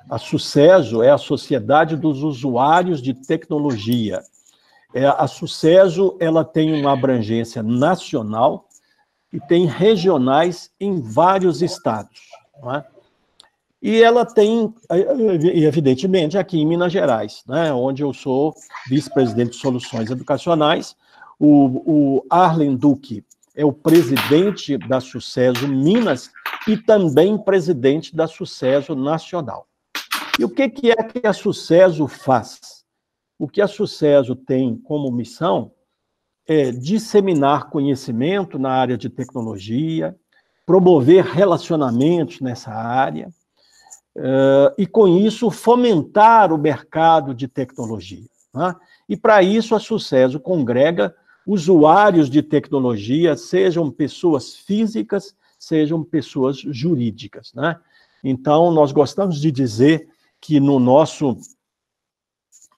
A Sucesso é a Sociedade dos Usuários de Tecnologia. A Sucesso, ela tem uma abrangência nacional e tem regionais em vários estados, não é? E ela tem, evidentemente, aqui em Minas Gerais, né, onde eu sou vice-presidente de Soluções Educacionais. O Arlen Duque é o presidente da Sucesso Minas e também presidente da Sucesso Nacional. E o que é que a Sucesso faz? O que a Sucesso tem como missão é disseminar conhecimento na área de tecnologia, promover relacionamentos nessa área, e, com isso, fomentar o mercado de tecnologia, né? E, para isso, a Sucesso congrega usuários de tecnologia, sejam pessoas físicas, sejam pessoas jurídicas, né? Então, nós gostamos de dizer que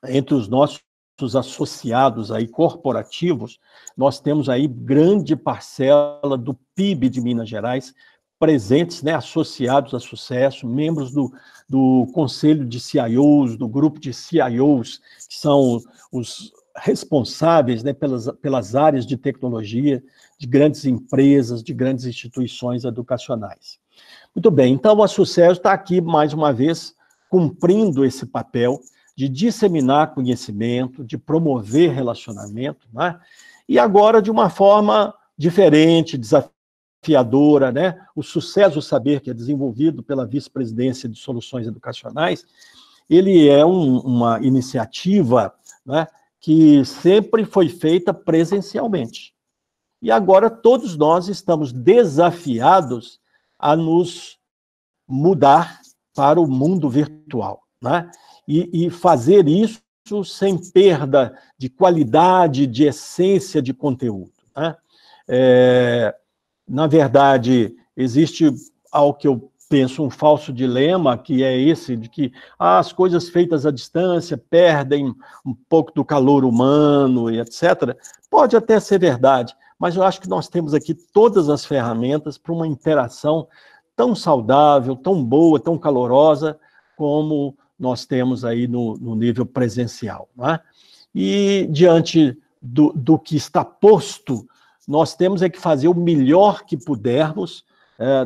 entre os nossos associados aí corporativos, nós temos aí grande parcela do PIB de Minas Gerais presentes, né, associados a Sucesso, membros do Conselho de CIOs, do grupo de CIOs, que são os responsáveis, né, pelas áreas de tecnologia, de grandes empresas, de grandes instituições educacionais. Muito bem, então a Sucesso está aqui, mais uma vez, cumprindo esse papel de disseminar conhecimento, de promover relacionamento, né? E agora de uma forma diferente, desafiadora, né? O Sucesso Saber, que é desenvolvido pela Vice-Presidência de Soluções Educacionais, ele é uma iniciativa, né, que sempre foi feita presencialmente. E agora todos nós estamos desafiados a nos mudar para o mundo virtual, né? E fazer isso sem perda de qualidade, de essência de conteúdo, né? Na verdade, existe algo que eu penso, um falso dilema, que é esse, de que as coisas feitas à distância perdem um pouco do calor humano e etc. Pode até ser verdade, mas eu acho que nós temos aqui todas as ferramentas para uma interação tão saudável, tão boa, tão calorosa, como nós temos aí no nível presencial, não é? E, diante do que está posto, nós temos que fazer o melhor que pudermos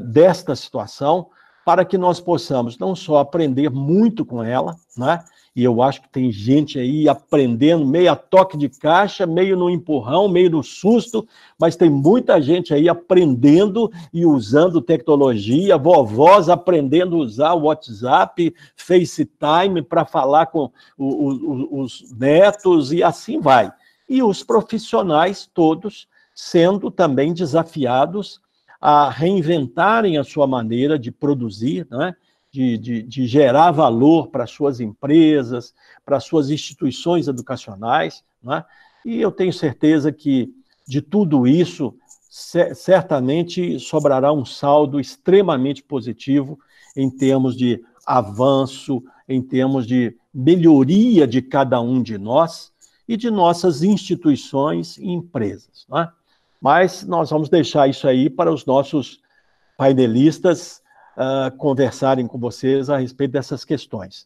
desta situação, para que nós possamos não só aprender muito com ela, né? E eu acho que tem gente aí aprendendo meio a toque de caixa, meio no empurrão, meio no susto, mas tem muita gente aí aprendendo e usando tecnologia, vovós aprendendo a usar o WhatsApp, FaceTime para falar com os netos e assim vai. E os profissionais todos sendo também desafiados a reinventarem a sua maneira de produzir, né? De gerar valor para suas empresas, para suas instituições educacionais, né? E eu tenho certeza que de tudo isso, certamente sobrará um saldo extremamente positivo em termos de avanço, em termos de melhoria de cada um de nós e de nossas instituições e empresas, né? Mas nós vamos deixar isso aí para os nossos painelistas conversarem com vocês a respeito dessas questões.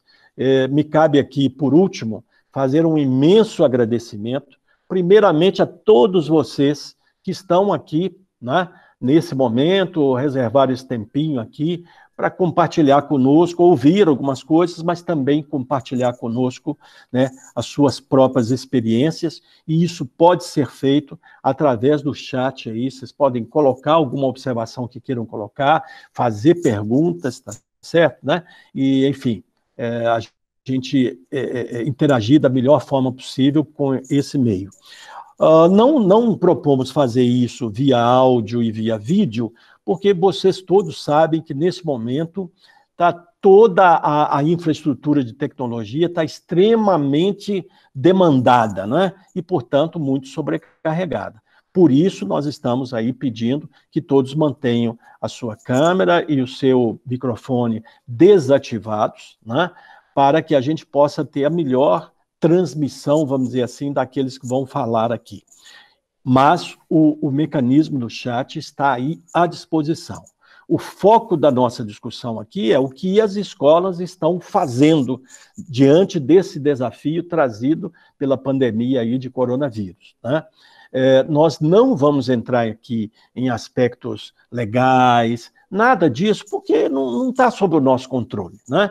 Me cabe aqui, por último, fazer um imenso agradecimento, primeiramente a todos vocês que estão aqui, né, nesse momento, reservaram esse tempinho aqui para compartilhar conosco, ouvir algumas coisas, mas também compartilhar conosco, né, as suas próprias experiências, e isso pode ser feito através do chat aí. Vocês podem colocar alguma observação que queiram colocar, fazer perguntas, tá certo, né? E, enfim, a gente interagir da melhor forma possível com esse meio. Não propomos fazer isso via áudio e via vídeo, porque vocês todos sabem que, nesse momento, toda a infraestrutura de tecnologia está extremamente demandada, né? E, portanto, muito sobrecarregada. Por isso, nós estamos aí pedindo que todos mantenham a sua câmera e o seu microfone desativados, né? Para que a gente possa ter a melhor transmissão, vamos dizer assim, daqueles que vão falar aqui. Mas o mecanismo do chat está aí à disposição. o foco da nossa discussão aqui é o que as escolas estão fazendo diante desse desafio trazido pela pandemia aí de coronavírus, né? Nós não vamos entrar aqui em aspectos legais, nada disso, porque não está sob o nosso controle, né?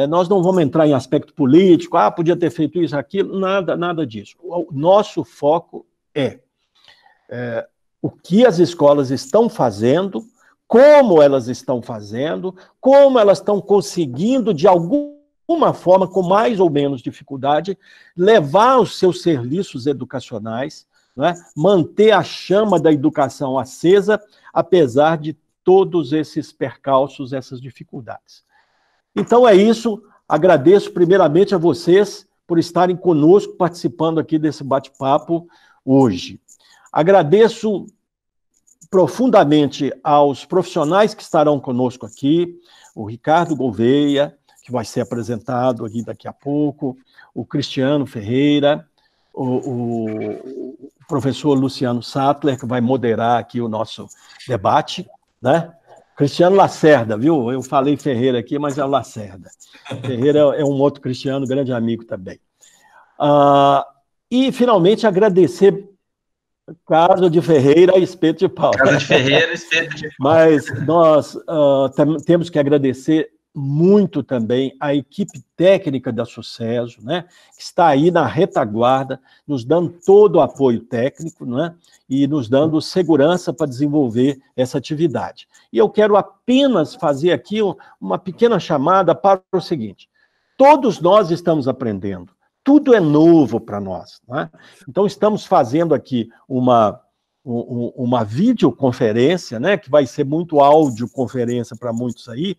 Nós não vamos entrar em aspecto político, podia ter feito isso, aquilo, nada disso. O nosso foco é o que as escolas estão fazendo, como elas estão fazendo, como elas estão conseguindo, de alguma forma, com mais ou menos dificuldade, levar os seus serviços educacionais, né, manter a chama da educação acesa, apesar de todos esses percalços, essas dificuldades. Então é isso, agradeço primeiramente a vocês por estarem conosco, participando aqui desse bate-papo hoje. Agradeço profundamente aos profissionais que estarão conosco aqui, o Ricardo Gouveia, que vai ser apresentado aqui daqui a pouco, o Cristiano Ferreira, o professor Luciano Sattler, que vai moderar aqui o nosso debate, né? Cristiano Lacerda, viu? Eu falei Ferreira aqui, mas é o Lacerda. Ferreira é um outro Cristiano, grande amigo também. E, finalmente, agradecer Casa de Ferreira e Espeto de Pau. Casa de Ferreira e Espeto de Pau. Mas nós temos que agradecer muito também a equipe técnica da Sucesso, né, que está aí na retaguarda, nos dando todo o apoio técnico, né, e nos dando segurança para desenvolver essa atividade. E eu quero apenas fazer aqui uma pequena chamada para o seguinte: todos nós estamos aprendendo, tudo é novo para nós, né? Então estamos fazendo aqui uma videoconferência, né, que vai ser muito audioconferência para muitos aí,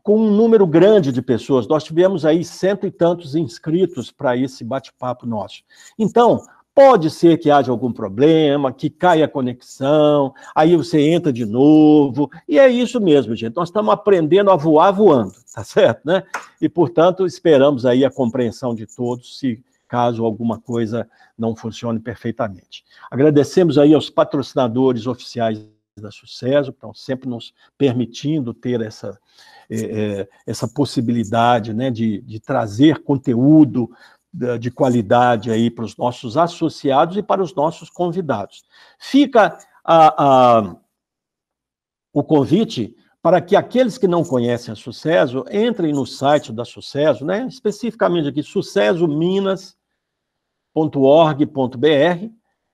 com um número grande de pessoas. Nós tivemos aí 100 e tantos inscritos para esse bate-papo nosso. Então, pode ser que haja algum problema, que caia a conexão, aí você entra de novo, e é isso mesmo, gente. Nós estamos aprendendo a voar voando, tá certo, né? E, portanto, esperamos aí a compreensão de todos, se caso alguma coisa não funcione perfeitamente. Agradecemos aí aos patrocinadores oficiais da Sucesso, que estão sempre nos permitindo ter essa possibilidade, né, de trazer conteúdo de qualidade aí para os nossos associados e para os nossos convidados. Fica o convite para que aqueles que não conhecem a Sucesso entrem no site da Sucesso, né, especificamente aqui, sucessominas.org.br,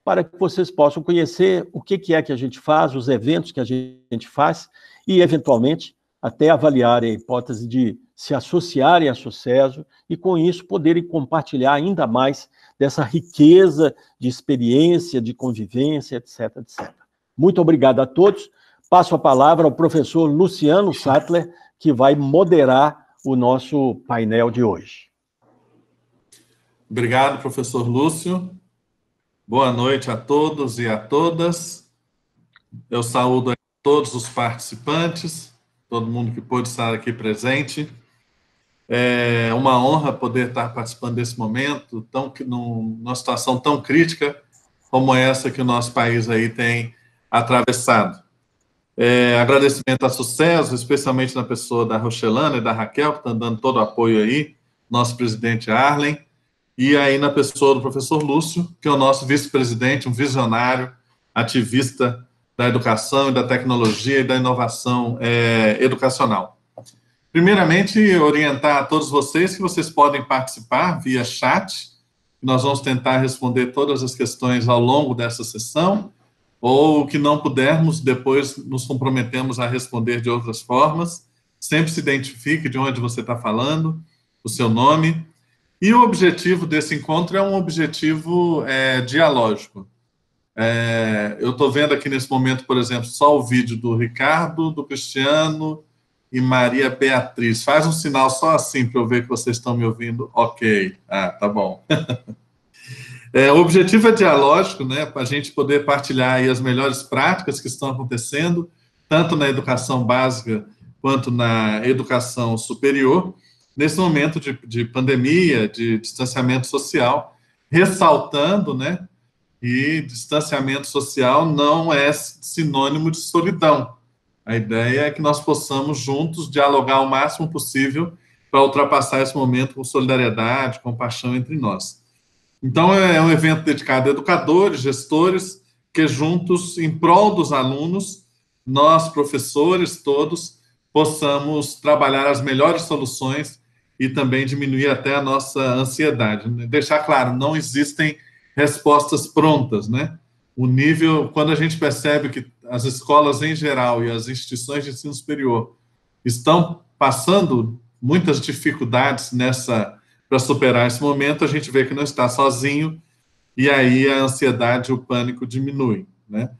para que vocês possam conhecer o que é que a gente faz, os eventos que a gente faz, e, eventualmente, até avaliarem a hipótese de se associarem à Sucesso e, com isso, poderem compartilhar ainda mais dessa riqueza de experiência, de convivência, etc, etc. Muito obrigado a todos. Passo a palavra ao professor Luciano Sattler, que vai moderar o nosso painel de hoje. Obrigado, professor Lúcio. Boa noite a todos e a todas. Eu saúdo a todos os participantes, todo mundo que pôde estar aqui presente. É uma honra poder estar participando desse momento, numa situação tão crítica como essa que o nosso país aí tem atravessado. Agradecimento a Sucesso, especialmente na pessoa da Rochelana e da Raquel, que estão dando todo o apoio aí, nosso presidente Arlen, e aí na pessoa do professor Lúcio, que é o nosso vice-presidente, um visionário, ativista da educação e da tecnologia e da inovação educacional. Primeiramente, orientar a todos vocês que vocês podem participar via chat. Nós vamos tentar responder todas as questões ao longo dessa sessão, ou que não pudermos, depois nos comprometemos a responder de outras formas. Sempre se identifique de onde você está falando, o seu nome. E o objetivo desse encontro é um objetivo dialógico. Eu estou vendo aqui nesse momento, por exemplo, só o vídeo do Ricardo, do Cristiano e Maria Beatriz. Faz um sinal só assim para eu ver que vocês estão me ouvindo. Ok. Tá bom. O objetivo é dialógico, né, para a gente poder partilhar aí as melhores práticas que estão acontecendo, tanto na educação básica quanto na educação superior, nesse momento de pandemia, de distanciamento social, ressaltando, né, e distanciamento social não é sinônimo de solidão. A ideia é que nós possamos juntos dialogar o máximo possível para ultrapassar esse momento com solidariedade, compaixão entre nós. Então, é um evento dedicado a educadores, gestores, que juntos, em prol dos alunos, nós, professores, todos, possamos trabalhar as melhores soluções e também diminuir até a nossa ansiedade. Deixar claro, não existem respostas prontas, né? O nível, quando a gente percebe que as escolas em geral e as instituições de ensino superior estão passando muitas dificuldades para superar esse momento, a gente vê que não está sozinho e aí a ansiedade e o pânico diminuem, né?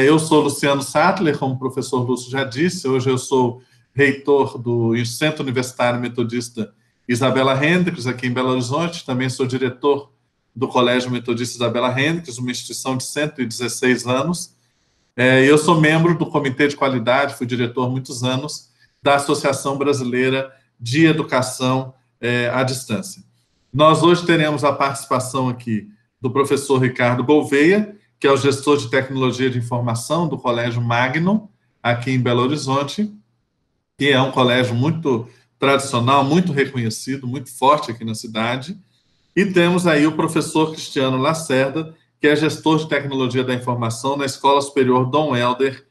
Eu sou Luciano Sattler, como o professor Lúcio já disse, hoje eu sou reitor do Centro Universitário Metodista Isabela Hendricks, aqui em Belo Horizonte, também sou diretor do Colégio Metodista Isabela Hendricks, uma instituição de 116 anos. Eu sou membro do Comitê de Qualidade, fui diretor há muitos anos, da Associação Brasileira de Educação à Distância. Nós hoje teremos a participação aqui do professor Ricardo Gouveia, que é o gestor de tecnologia de informação do Colégio Magnum, aqui em Belo Horizonte, que é um colégio muito tradicional, muito reconhecido, muito forte aqui na cidade. E temos aí o professor Cristiano Lacerda, que é gestor de tecnologia da informação na Escola Superior Dom Helder,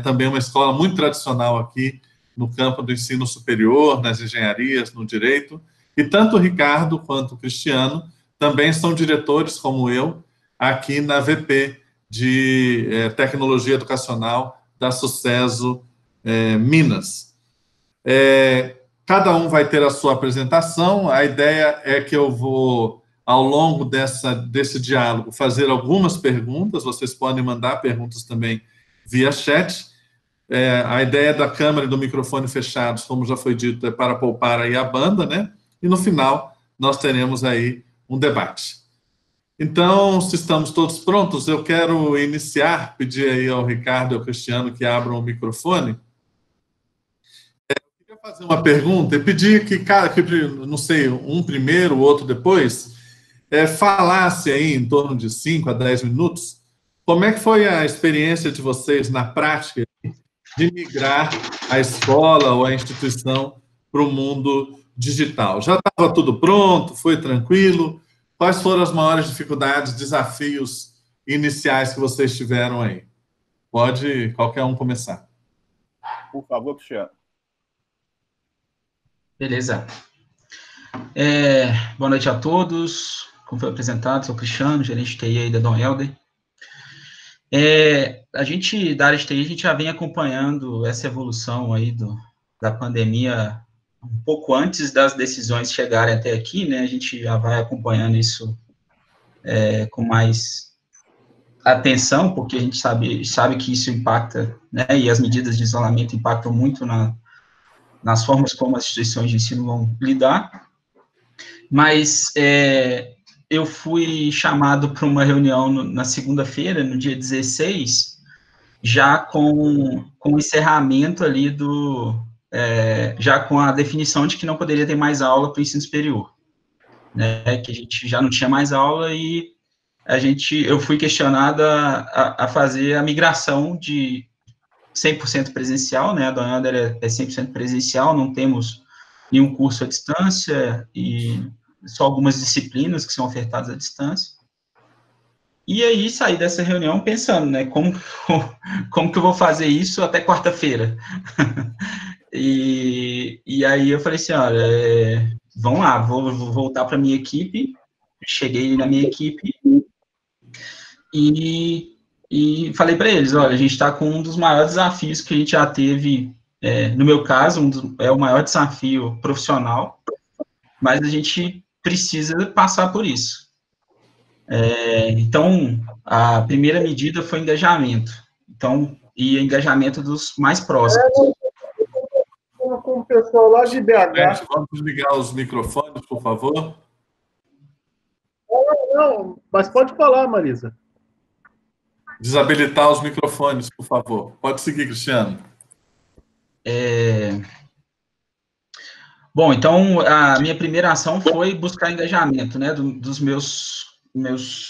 também uma escola muito tradicional aqui no campo do ensino superior, nas engenharias, no direito. E tanto o Ricardo quanto o Cristiano também são diretores, como eu, aqui na VP de Tecnologia Educacional da Sucesso Minas. Cada um vai ter a sua apresentação. A ideia é que eu vou, ao longo desse diálogo, fazer algumas perguntas. Vocês podem mandar perguntas também via chat. A ideia da câmera e do microfone fechados, como já foi dito, é para poupar aí a banda, né? E no final, nós teremos aí um debate. Então, se estamos todos prontos, eu quero iniciar, pedir aí ao Ricardo e ao Cristiano que abram o microfone. Eu queria fazer uma pergunta e pedir que, não sei, um primeiro, o outro depois, falasse aí em torno de 5 a 10 minutos, como é que foi a experiência de vocês na prática de migrar a escola ou a instituição para o mundo digital? Já estava tudo pronto? Foi tranquilo? Quais foram as maiores dificuldades, desafios iniciais que vocês tiveram aí? Pode qualquer um começar. Por favor, Cristiano. Beleza. Boa noite a todos. Como foi apresentado, sou o Cristiano, gerente de TI aí da Dom Helder. A gente, da área de TI, a gente já vem acompanhando essa evolução aí da pandemia um pouco antes das decisões chegarem até aqui, né? A gente já vai acompanhando isso com mais atenção, porque a gente sabe que isso impacta, né? E as medidas de isolamento impactam muito nas formas como as instituições de ensino vão lidar. Mas eu fui chamado para uma reunião na segunda-feira, no dia 16, já com o encerramento ali já com a definição de que não poderia ter mais aula para o ensino superior, né, que a gente já não tinha mais aula e eu fui questionado a fazer a migração de 100% presencial, né, a Dom Helder é 100% presencial, não temos nenhum curso à distância e só algumas disciplinas que são ofertadas à distância. E aí saí dessa reunião pensando, né, como que eu vou fazer isso até quarta-feira? E aí eu falei assim, olha, vamos lá, vou voltar para a minha equipe. Cheguei na minha equipe e falei para eles, olha, a gente está com um dos maiores desafios que a gente já teve, no meu caso, é o maior desafio profissional, mas a gente precisa passar por isso. Então, a primeira medida foi engajamento. Então, e engajamento dos mais próximos. Com o pessoal lá de BH. Vamos desligar os microfones, por favor. Não, mas pode falar, Marisa. Desabilitar os microfones, por favor. Pode seguir, Cristiano. Bom, então, a minha primeira ação foi buscar engajamento, né, dos meus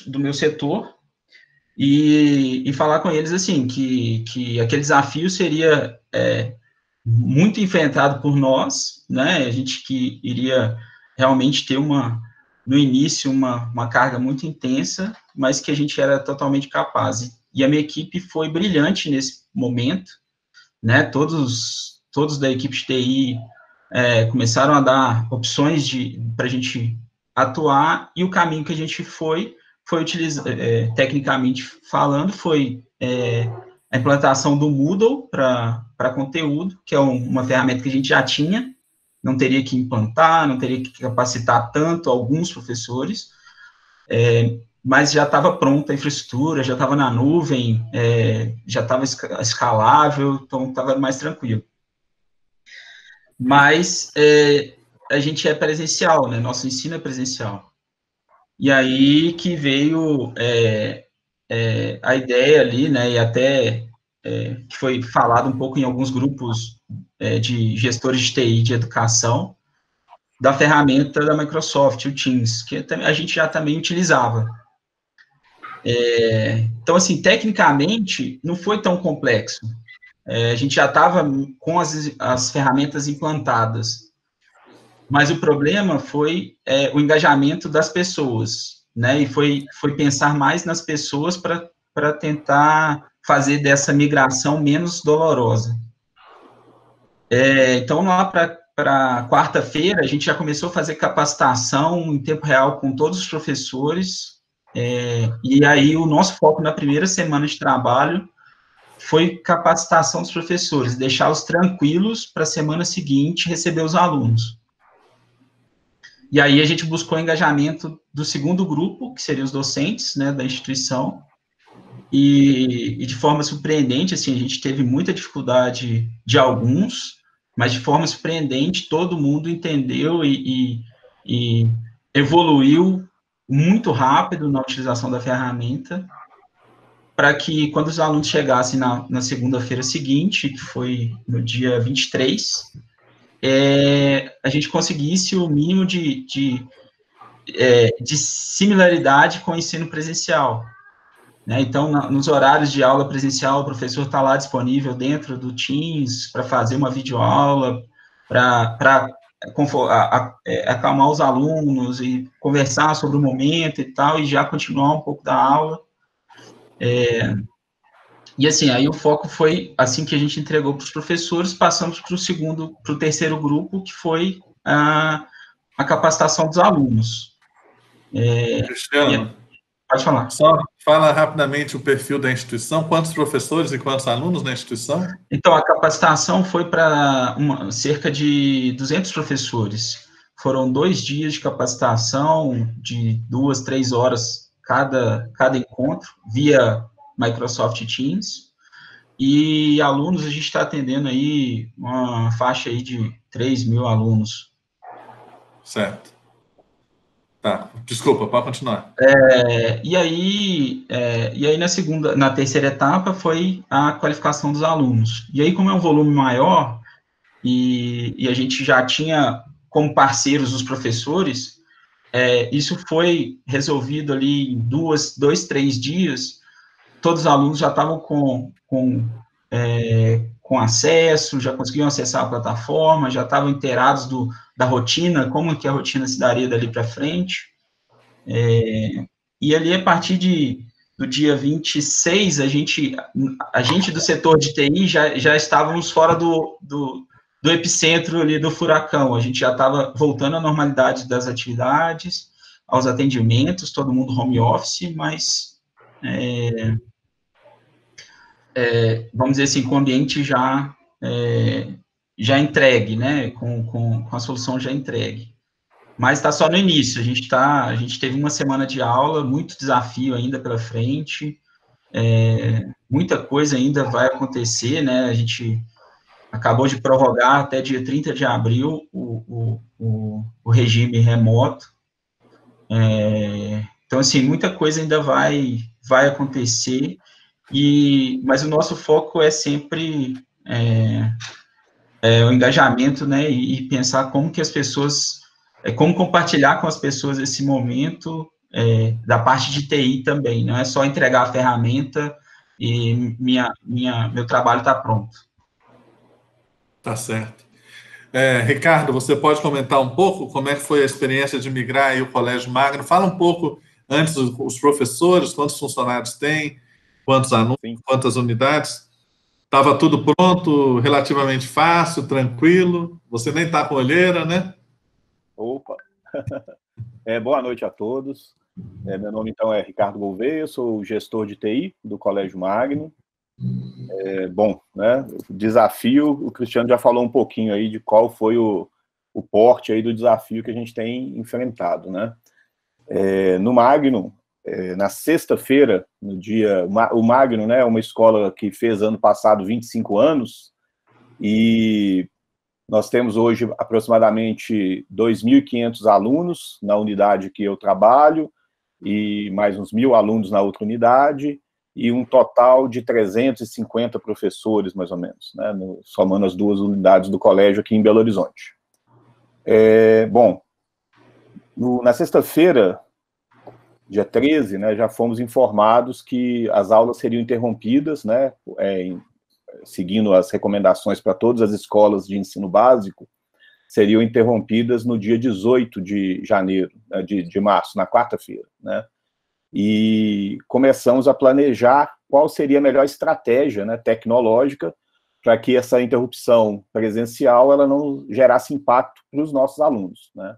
do meu setor e falar com eles, assim, que aquele desafio seria muito enfrentado por nós, né, a gente que iria realmente ter no início, uma carga muito intensa, mas que a gente era totalmente capaz. E a minha equipe foi brilhante nesse momento, né, todos da equipe de TI começaram a dar opções para a gente atuar, e o caminho que a gente foi utilizar, tecnicamente falando, foi a implantação do Moodle para conteúdo, que é uma ferramenta que a gente já tinha, não teria que implantar, não teria que capacitar tanto alguns professores, mas já estava pronta a infraestrutura, já estava na nuvem, já estava escalável, então estava mais tranquilo. Mas a gente é presencial, né? Nosso ensino é presencial. E aí que veio a ideia ali, né? E até que foi falado um pouco em alguns grupos de gestores de TI de educação, da ferramenta da Microsoft, o Teams, que a gente já também utilizava. Então, assim, tecnicamente, não foi tão complexo. A gente já estava com as ferramentas implantadas. Mas o problema foi o engajamento das pessoas, né? E foi pensar mais nas pessoas para tentar fazer dessa migração menos dolorosa. Então, lá para quarta-feira, a gente já começou a fazer capacitação em tempo real com todos os professores, e aí o nosso foco na primeira semana de trabalho foi capacitação dos professores, deixá-los tranquilos para a semana seguinte receber os alunos. E aí a gente buscou engajamento do segundo grupo, que seriam os docentes, né, da instituição, e de forma surpreendente, assim, a gente teve muita dificuldade de alguns, mas de forma surpreendente, todo mundo entendeu e evoluiu muito rápido na utilização da ferramenta, para que quando os alunos chegassem na segunda-feira seguinte, que foi no dia 23, a gente conseguisse o mínimo de similaridade com o ensino presencial. Né? Então, nos horários de aula presencial, o professor está lá disponível dentro do Teams para fazer uma videoaula, para acalmar os alunos e conversar sobre o momento e tal, e já continuar um pouco da aula. E assim, aí o foco foi, assim que a gente entregou para os professores, passamos para o terceiro grupo, que foi a capacitação dos alunos. Cristiano, pode falar. Só fala rapidamente o perfil da instituição, quantos professores e quantos alunos na instituição? Então, a capacitação foi para cerca de 200 professores. Foram 2 dias de capacitação, de 2, 3 horas cada encontro, via Microsoft Teams. E alunos, a gente está atendendo aí uma faixa aí de 3.000 alunos. Certo. Tá, desculpa, pode continuar. E aí na terceira etapa foi a qualificação dos alunos. E aí, como é um volume maior, e a gente já tinha como parceiros os professores, isso foi resolvido ali em 2, 3 dias, todos os alunos já estavam com acesso, já conseguiam acessar a plataforma, já estavam inteirados da rotina, como que a rotina se daria dali para frente. E ali, a partir do dia 26, a gente do setor de TI já estávamos fora do epicentro ali do furacão, a gente já estava voltando à normalidade das atividades, aos atendimentos, todo mundo home office, mas vamos dizer assim, com o ambiente já entregue, né, com a solução já entregue. Mas está só no início, a gente teve uma semana de aula, muito desafio ainda pela frente, muita coisa ainda vai acontecer, né, a gente acabou de prorrogar até dia 30 de abril o regime remoto, então, assim, muita coisa ainda vai acontecer, mas o nosso foco é sempre o engajamento, né, e pensar como que as pessoas, como compartilhar com as pessoas esse momento, da parte de TI também, não é só entregar a ferramenta e meu trabalho está pronto. Tá certo. Ricardo, você pode comentar um pouco como é que foi a experiência de migrar aí o Colégio Magno? Fala um pouco antes os professores, quantos funcionários tem, quantos alunos, quantas unidades. Estava tudo pronto, relativamente fácil, tranquilo. Você nem está com olheira, né? Opa! Boa noite a todos. Meu nome, então, é Ricardo Gouveia, sou gestor de TI do Colégio Magno. Bom, né, o desafio, o Cristiano já falou um pouquinho aí de qual foi o porte aí do desafio que a gente tem enfrentado, né? No Magno, na sexta-feira, o Magno, né, é uma escola que fez ano passado 25 anos, e nós temos hoje aproximadamente 2.500 alunos na unidade que eu trabalho, e mais uns 1.000 alunos na outra unidade, e um total de 350 professores, mais ou menos, né, somando as duas unidades do colégio aqui em Belo Horizonte. Bom, na sexta-feira, dia 13, né, já fomos informados que as aulas seriam interrompidas, né, seguindo as recomendações para todas as escolas de ensino básico, seriam interrompidas no dia 18 de janeiro, de março, na quarta-feira, né, e começamos a planejar qual seria a melhor estratégia, né, tecnológica para que essa interrupção presencial ela não gerasse impacto para os nossos alunos, né.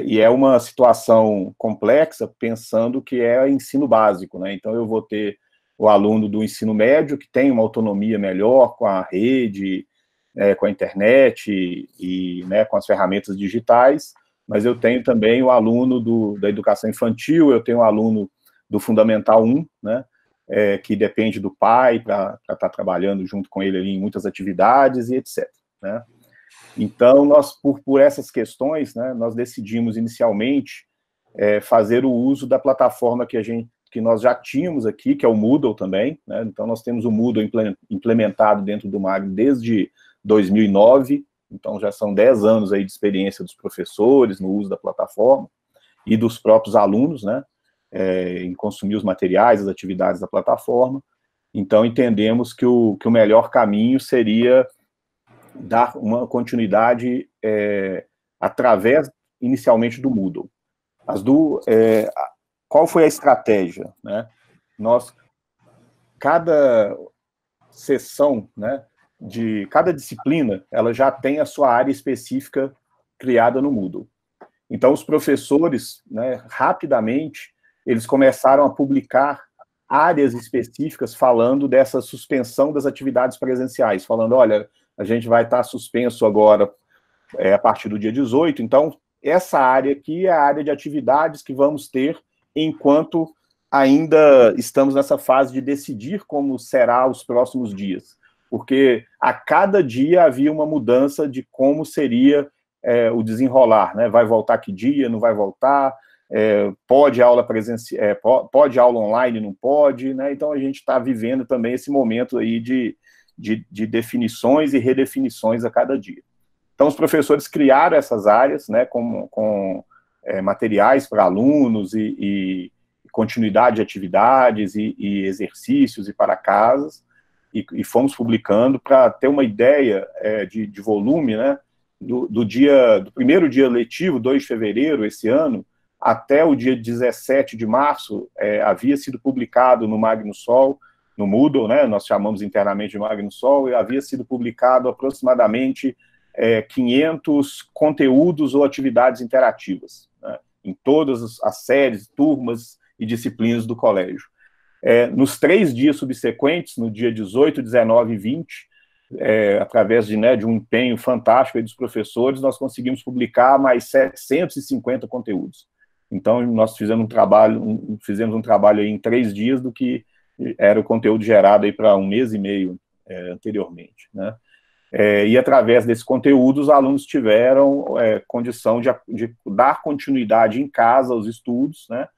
E é uma situação complexa, pensando que é ensino básico, né? Então eu vou ter o aluno do ensino médio, que tem uma autonomia melhor com a rede, com a internet e né, com as ferramentas digitais, mas eu tenho também o aluno da educação infantil, eu tenho o aluno do Fundamental 1, né, que depende do pai para estar trabalhando junto com ele ali em muitas atividades e etc, né? Então, nós, por essas questões, né, nós decidimos inicialmente fazer o uso da plataforma que nós já tínhamos aqui, que é o Moodle também, né? Então, nós temos o Moodle implementado dentro do Magno desde 2009, então já são 10 anos aí de experiência dos professores no uso da plataforma e dos próprios alunos, né, em consumir os materiais, as atividades da plataforma. Então, entendemos que o melhor caminho seria dar uma continuidade através, inicialmente, do Moodle. Qual foi a estratégia, né? Cada sessão, né, de cada disciplina, ela já tem a sua área específica criada no Moodle. Então, os professores, né, rapidamente, eles começaram a publicar áreas específicas falando dessa suspensão das atividades presenciais, falando, olha, a gente vai estar suspenso agora a partir do dia 18, então essa área aqui é a área de atividades que vamos ter enquanto ainda estamos nessa fase de decidir como será os próximos dias, porque a cada dia havia uma mudança de como seria o desenrolar, né? Vai voltar que dia, não vai voltar, pode aula presencial, pode aula online, não pode, né? Então a gente está vivendo também esse momento aí de definições e redefinições a cada dia. Então, os professores criaram essas áreas, né, com materiais para alunos e continuidade de atividades e exercícios e para casas, e fomos publicando para ter uma ideia de volume, né, do primeiro dia letivo, 2 de fevereiro, esse ano, até o dia 17 de março, havia sido publicado no MagnoSol, no Moodle, né, nós chamamos internamente de MagnoSol, e havia sido publicado aproximadamente 500 conteúdos ou atividades interativas, né, em todas as séries, turmas e disciplinas do colégio. Nos 3 dias subsequentes, no dia 18, 19 e 20, através de um empenho fantástico aí dos professores, nós conseguimos publicar mais 750 conteúdos. Então, nós fizemos um trabalho aí em 3 dias do que era o conteúdo gerado aí para 1 mês e meio anteriormente, né? E através desse conteúdo, os alunos tiveram condição de dar continuidade em casa aos estudos, né?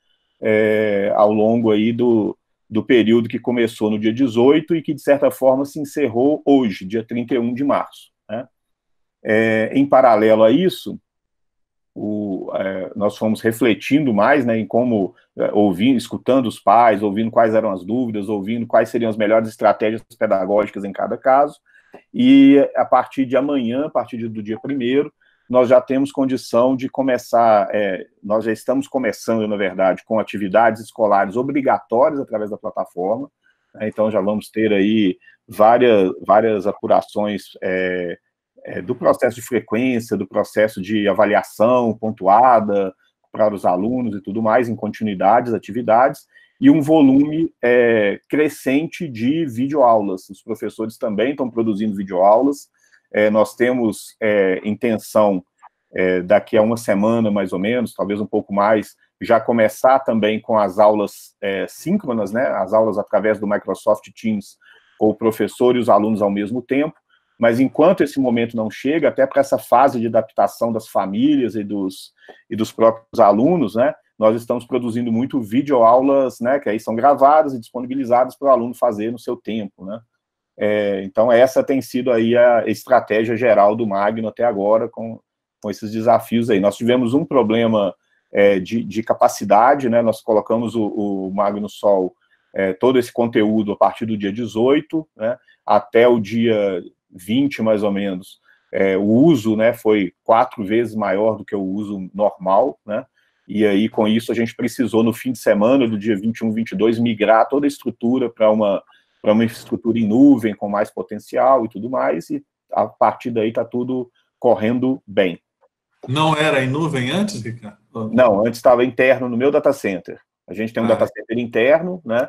Ao longo aí do período que começou no dia 18 e que, de certa forma, se encerrou hoje, dia 31 de março, né? Em paralelo a isso, nós fomos refletindo mais, né, em como ouvindo, escutando os pais, ouvindo quais eram as dúvidas, ouvindo quais seriam as melhores estratégias pedagógicas em cada caso, e a partir de amanhã, a partir do dia 1º, nós já temos condição de começar, nós já estamos começando, na verdade, com atividades escolares obrigatórias através da plataforma, né, então já vamos ter aí várias apurações do processo de frequência, do processo de avaliação pontuada para os alunos e tudo mais, em continuidades, atividades, e um volume crescente de videoaulas. Os professores também estão produzindo videoaulas. Nós temos intenção, daqui a uma semana, mais ou menos, talvez um pouco mais, já começar também com as aulas síncronas, né, as aulas através do Microsoft Teams, com o professor e os alunos ao mesmo tempo. Mas enquanto esse momento não chega, até para essa fase de adaptação das famílias e dos próprios alunos, né, nós estamos produzindo muito videoaulas, né, que aí são gravadas e disponibilizadas para o aluno fazer no seu tempo, né. Então essa tem sido aí a estratégia geral do Magno até agora, com esses desafios aí. Nós tivemos um problema de capacidade, né, nós colocamos o Magno Sol, todo esse conteúdo a partir do dia 18, né, até o dia 20, mais ou menos, o uso, né, foi 4 vezes maior do que o uso normal, né, e aí, com isso, a gente precisou, no fim de semana, do dia 21, 22, migrar toda a estrutura para uma estrutura em nuvem, com mais potencial e tudo mais, e a partir daí está tudo correndo bem. Não era em nuvem antes, Ricardo? Não, antes estava interno no meu data center. A gente tem um data center interno, né,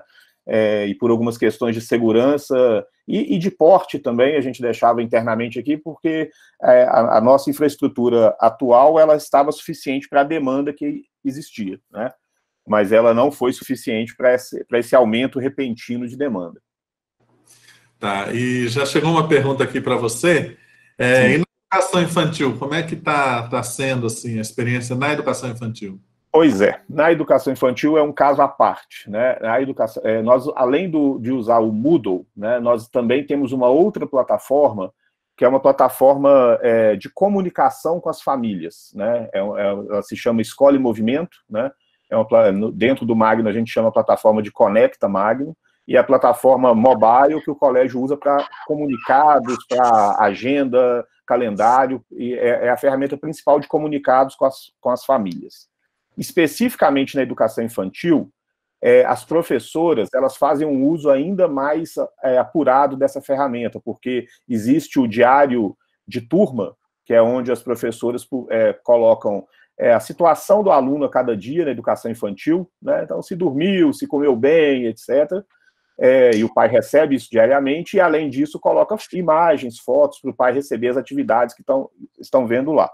e por algumas questões de segurança e de porte também, a gente deixava internamente aqui, porque a nossa infraestrutura atual, ela estava suficiente para a demanda que existia, né? Mas ela não foi suficiente para esse aumento repentino de demanda. Tá, e já chegou uma pergunta aqui para você, e na educação infantil, como é que tá sendo assim, a experiência na educação infantil? Pois é, na educação infantil é um caso à parte, né? Na educação, nós, além de usar o Moodle, né, nós também temos uma outra plataforma, que é uma plataforma de comunicação com as famílias, né? Ela se chama Escola em Movimento, né? Dentro do Magno a gente chama a plataforma de Conecta Magno, e a plataforma mobile que o colégio usa para comunicados, para agenda, calendário, e é a ferramenta principal de comunicados com as famílias. Especificamente na educação infantil, as professoras, elas fazem um uso ainda mais apurado dessa ferramenta, porque existe o diário de turma, que é onde as professoras colocam a situação do aluno a cada dia na educação infantil, né? Então, se dormiu, se comeu bem, etc., e o pai recebe isso diariamente, e além disso coloca imagens, fotos para o pai receber as atividades que estão vendo lá.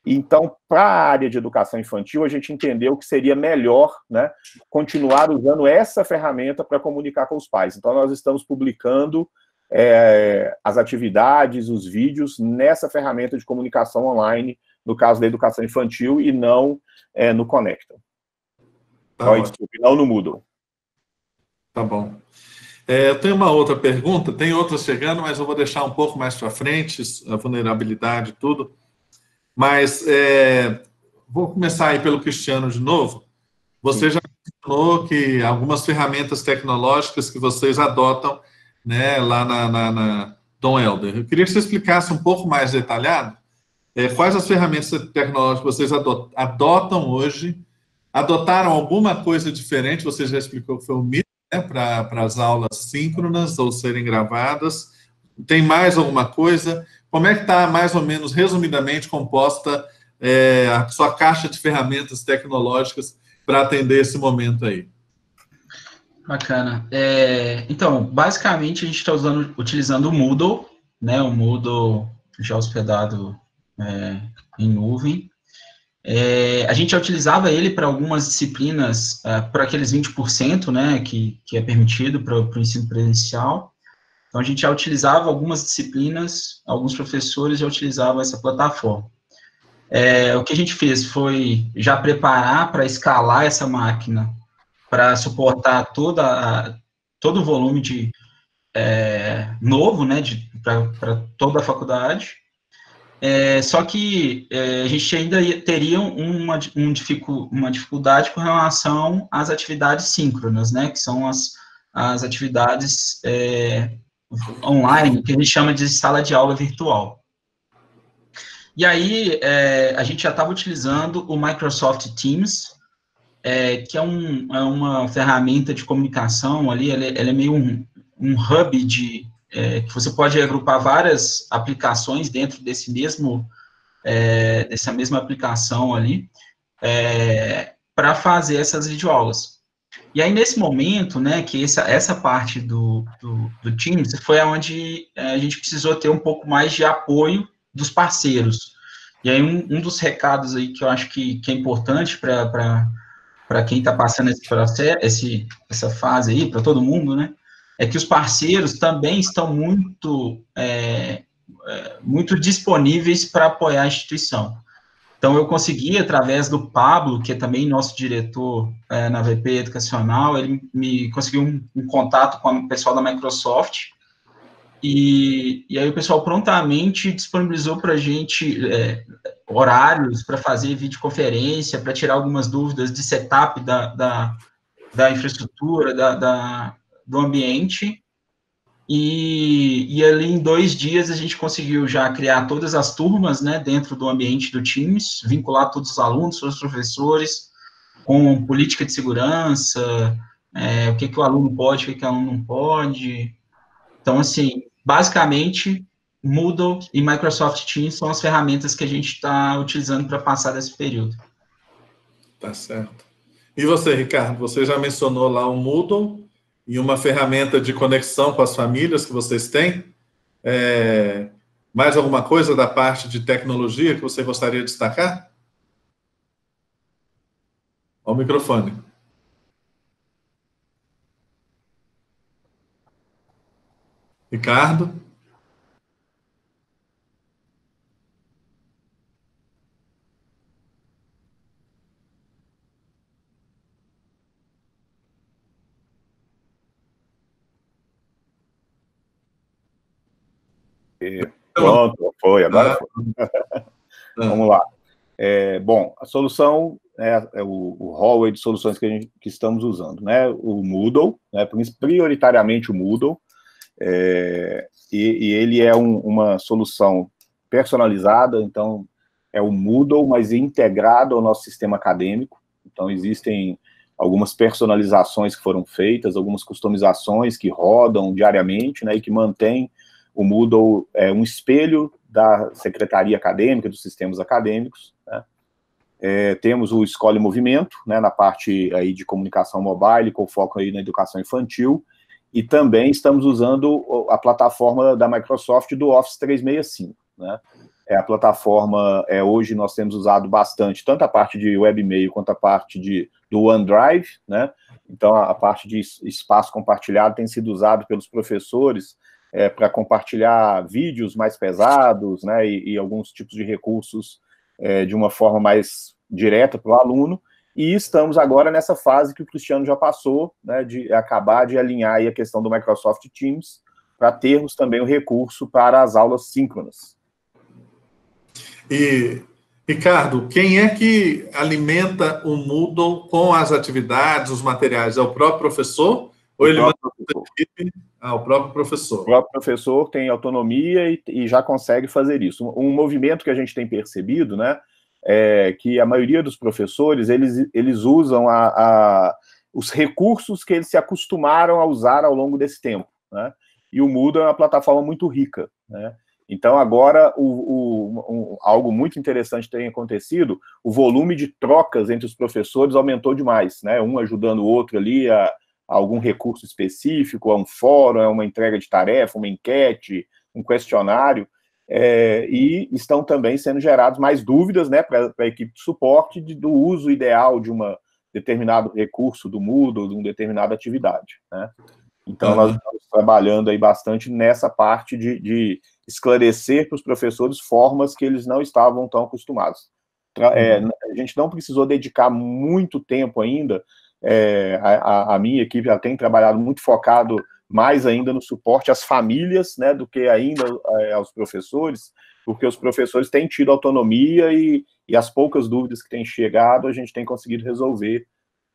Então, para a área de educação infantil, a gente entendeu que seria melhor, né, continuar usando essa ferramenta para comunicar com os pais. Então, nós estamos publicando as atividades, os vídeos, nessa ferramenta de comunicação online, no caso da educação infantil, e não no Conecta. Desculpe, não no Moodle. Tá bom. Eu tenho uma outra pergunta, tem outras chegando, mas eu vou deixar um pouco mais para frente, a vulnerabilidade e tudo. Mas vou começar aí pelo Cristiano de novo. Você já mencionou que algumas ferramentas tecnológicas que vocês adotam, né, lá na Dom Helder. Eu queria que você explicasse um pouco mais detalhado quais as ferramentas tecnológicas que vocês adotam hoje. Adotaram alguma coisa diferente? Você já explicou que foi o Meet, né, para as aulas síncronas ou serem gravadas. Tem mais alguma coisa? Como é que está, mais ou menos, resumidamente, composta a sua caixa de ferramentas tecnológicas para atender esse momento aí? Bacana. Então, basicamente, a gente está utilizando o Moodle, né, o Moodle já hospedado em nuvem. A gente já utilizava ele para algumas disciplinas, para aqueles 20%, né, que é permitido para o ensino presencial. Então, a gente já utilizava algumas disciplinas, alguns professores já utilizavam essa plataforma. O que a gente fez foi já preparar para escalar essa máquina, para suportar todo o volume novo, né, para toda a faculdade. Só que a gente ainda teria uma dificuldade com relação às atividades síncronas, né, que são as atividades online, que a gente chama de sala de aula virtual. E aí, a gente já estava utilizando o Microsoft Teams, que é uma ferramenta de comunicação ali, ela é meio um hub que você pode agrupar várias aplicações dentro dessa mesma aplicação ali, para fazer essas videoaulas. E aí, nesse momento, né, que essa parte do Teams foi onde a gente precisou ter um pouco mais de apoio dos parceiros. E aí, um dos recados aí que eu acho que é importante para quem está passando esse processo, essa fase aí, para todo mundo, né, é que os parceiros também estão muito disponíveis para apoiar a instituição. Então, eu consegui, através do Pablo, que é também nosso diretor na VP Educacional, ele me conseguiu um contato com o pessoal da Microsoft, e aí o pessoal prontamente disponibilizou para a gente horários para fazer videoconferência, para tirar algumas dúvidas de setup da infraestrutura, do ambiente, e ali em 2 dias a gente conseguiu já criar todas as turmas, né, dentro do ambiente do Teams, vincular todos os alunos, todos os professores, com política de segurança, o que o aluno pode, o que o aluno não pode. Então, assim, basicamente, Moodle e Microsoft Teams são as ferramentas que a gente está utilizando para passar desse período. Tá certo. E você, Ricardo, você já mencionou lá o Moodle e uma ferramenta de conexão com as famílias que vocês têm. Mais alguma coisa da parte de tecnologia que você gostaria de destacar? Ao microfone. Ricardo? Pronto, foi, agora foi. Vamos lá. Bom, a solução é o hallway de soluções que estamos usando, né? O Moodle, né? Prioritariamente o Moodle, e ele é uma solução personalizada, então é o Moodle, mas integrado ao nosso sistema acadêmico. Então existem algumas personalizações que foram feitas, algumas customizações que rodam diariamente, né? E que mantêm o Moodle um espelho da secretaria acadêmica, dos sistemas acadêmicos, né? Temos o Escola em Movimento, né, na parte aí de comunicação mobile, com foco aí na educação infantil, e também estamos usando a plataforma da Microsoft do Office 365, né? A plataforma, hoje nós temos usado bastante, tanto a parte de webmail quanto a parte do OneDrive, né? Então, a parte de espaço compartilhado tem sido usado pelos professores para compartilhar vídeos mais pesados, né, e alguns tipos de recursos de uma forma mais direta para o aluno, e estamos agora nessa fase que o Cristiano já passou, né, de acabar de alinhar aí a questão do Microsoft Teams, para termos também o recurso para as aulas síncronas. E, Ricardo, quem é que alimenta o Moodle com as atividades, os materiais? É o próprio professor? Ou ele manda a equipe? O próprio professor. O próprio professor tem autonomia e já consegue fazer isso. Um movimento que a gente tem percebido, né, é que a maioria dos professores, eles usam os recursos que eles se acostumaram a usar ao longo desse tempo, né? E o Moodle é uma plataforma muito rica, né? Então, agora, algo muito interessante tem acontecido, o volume de trocas entre os professores aumentou demais, né? Um ajudando o outro ali a algum recurso específico, a um fórum, a uma entrega de tarefa, uma enquete, um questionário, e estão também sendo geradas mais dúvidas, né, para a equipe de suporte do uso ideal de um determinado recurso do Moodle, de uma determinada atividade, né? Então, nós estamos trabalhando aí bastante nessa parte de esclarecer para os professores formas que eles não estavam tão acostumados. A gente não precisou dedicar muito tempo ainda. A minha equipe já tem trabalhado muito focado mais ainda no suporte às famílias, né, do que ainda aos professores, porque os professores têm tido autonomia e as poucas dúvidas que têm chegado, a gente tem conseguido resolver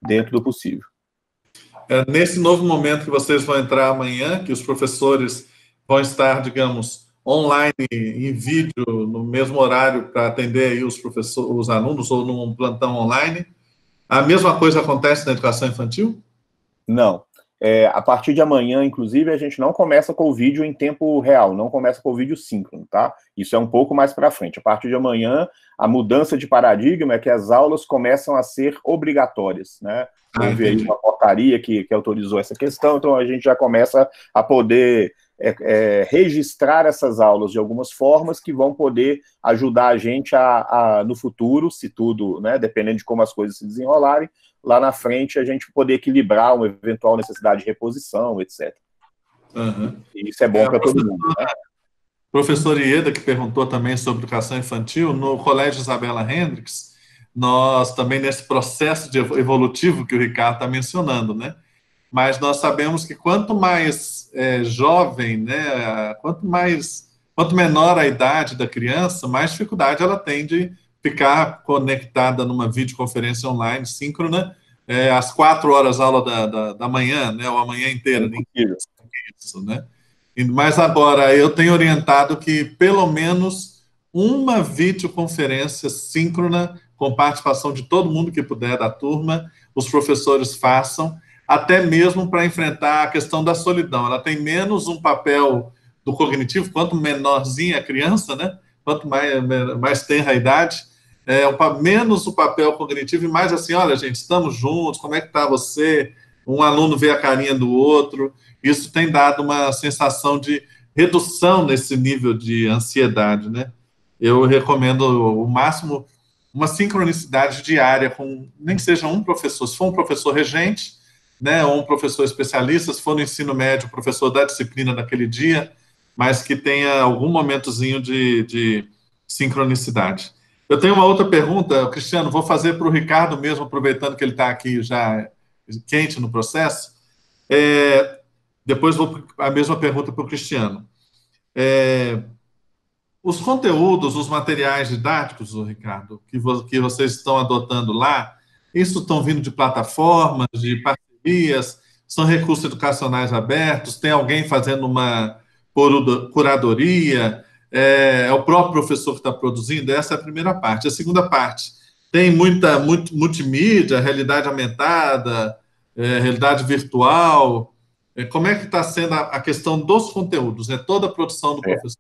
dentro do possível. Nesse novo momento que vocês vão entrar amanhã, que os professores vão estar, digamos, online, em vídeo, no mesmo horário, para atender aí os professores, os alunos, ou num plantão online, a mesma coisa acontece na educação infantil? Não. A partir de amanhã, inclusive, a gente não começa com o vídeo em tempo real, não começa com o vídeo síncrono, tá? Isso é um pouco mais para frente. A partir de amanhã, a mudança de paradigma é que as aulas começam a ser obrigatórias, né? Houve aí uma portaria que autorizou essa questão, então a gente já começa a poder registrar essas aulas de algumas formas que vão poder ajudar a gente no futuro, se tudo, né, dependendo de como as coisas se desenrolarem, lá na frente a gente poder equilibrar uma eventual necessidade de reposição, etc. Uhum. E isso é bom para todo mundo, né? Professor Ieda, que perguntou também sobre educação infantil, no Colégio Isabela Hendricks, nós também, nesse processo evolutivo que o Ricardo está mencionando, né? Mas nós sabemos que quanto mais jovem, né, quanto menor a idade da criança, mais dificuldade ela tem de ficar conectada numa videoconferência online síncrona, às 4 horas aula da manhã, né, ou a manhã inteira. Isso, né? Mas agora, eu tenho orientado que pelo menos uma videoconferência síncrona, com participação de todo mundo que puder da turma, os professores façam, até mesmo para enfrentar a questão da solidão. Ela tem menos um papel do cognitivo, quanto menorzinha a criança, né? Quanto mais tenra a idade, menos o papel cognitivo e mais assim, olha, gente, estamos juntos, como é que está você? Um aluno vê a carinha do outro. Isso tem dado uma sensação de redução nesse nível de ansiedade, né? Eu recomendo o máximo uma sincronicidade diária com, nem que seja um professor, se for um professor regente, né, ou um professor especialista, se for no ensino médio, professor da disciplina daquele dia, mas que tenha algum momentozinho de sincronicidade. Eu tenho uma outra pergunta, Cristiano, vou fazer para o Ricardo mesmo, aproveitando que ele está aqui já quente no processo. Depois vou a mesma pergunta para o Cristiano. Os conteúdos, os materiais didáticos, Ricardo, que vocês estão adotando lá, isso estão vindo de plataformas, de parcerias, são recursos educacionais abertos, tem alguém fazendo uma curadoria, é o próprio professor que está produzindo? Essa é a primeira parte. A segunda parte, tem muito multimídia, realidade aumentada, realidade virtual. Como é que está sendo a questão dos conteúdos? Toda a produção do professor?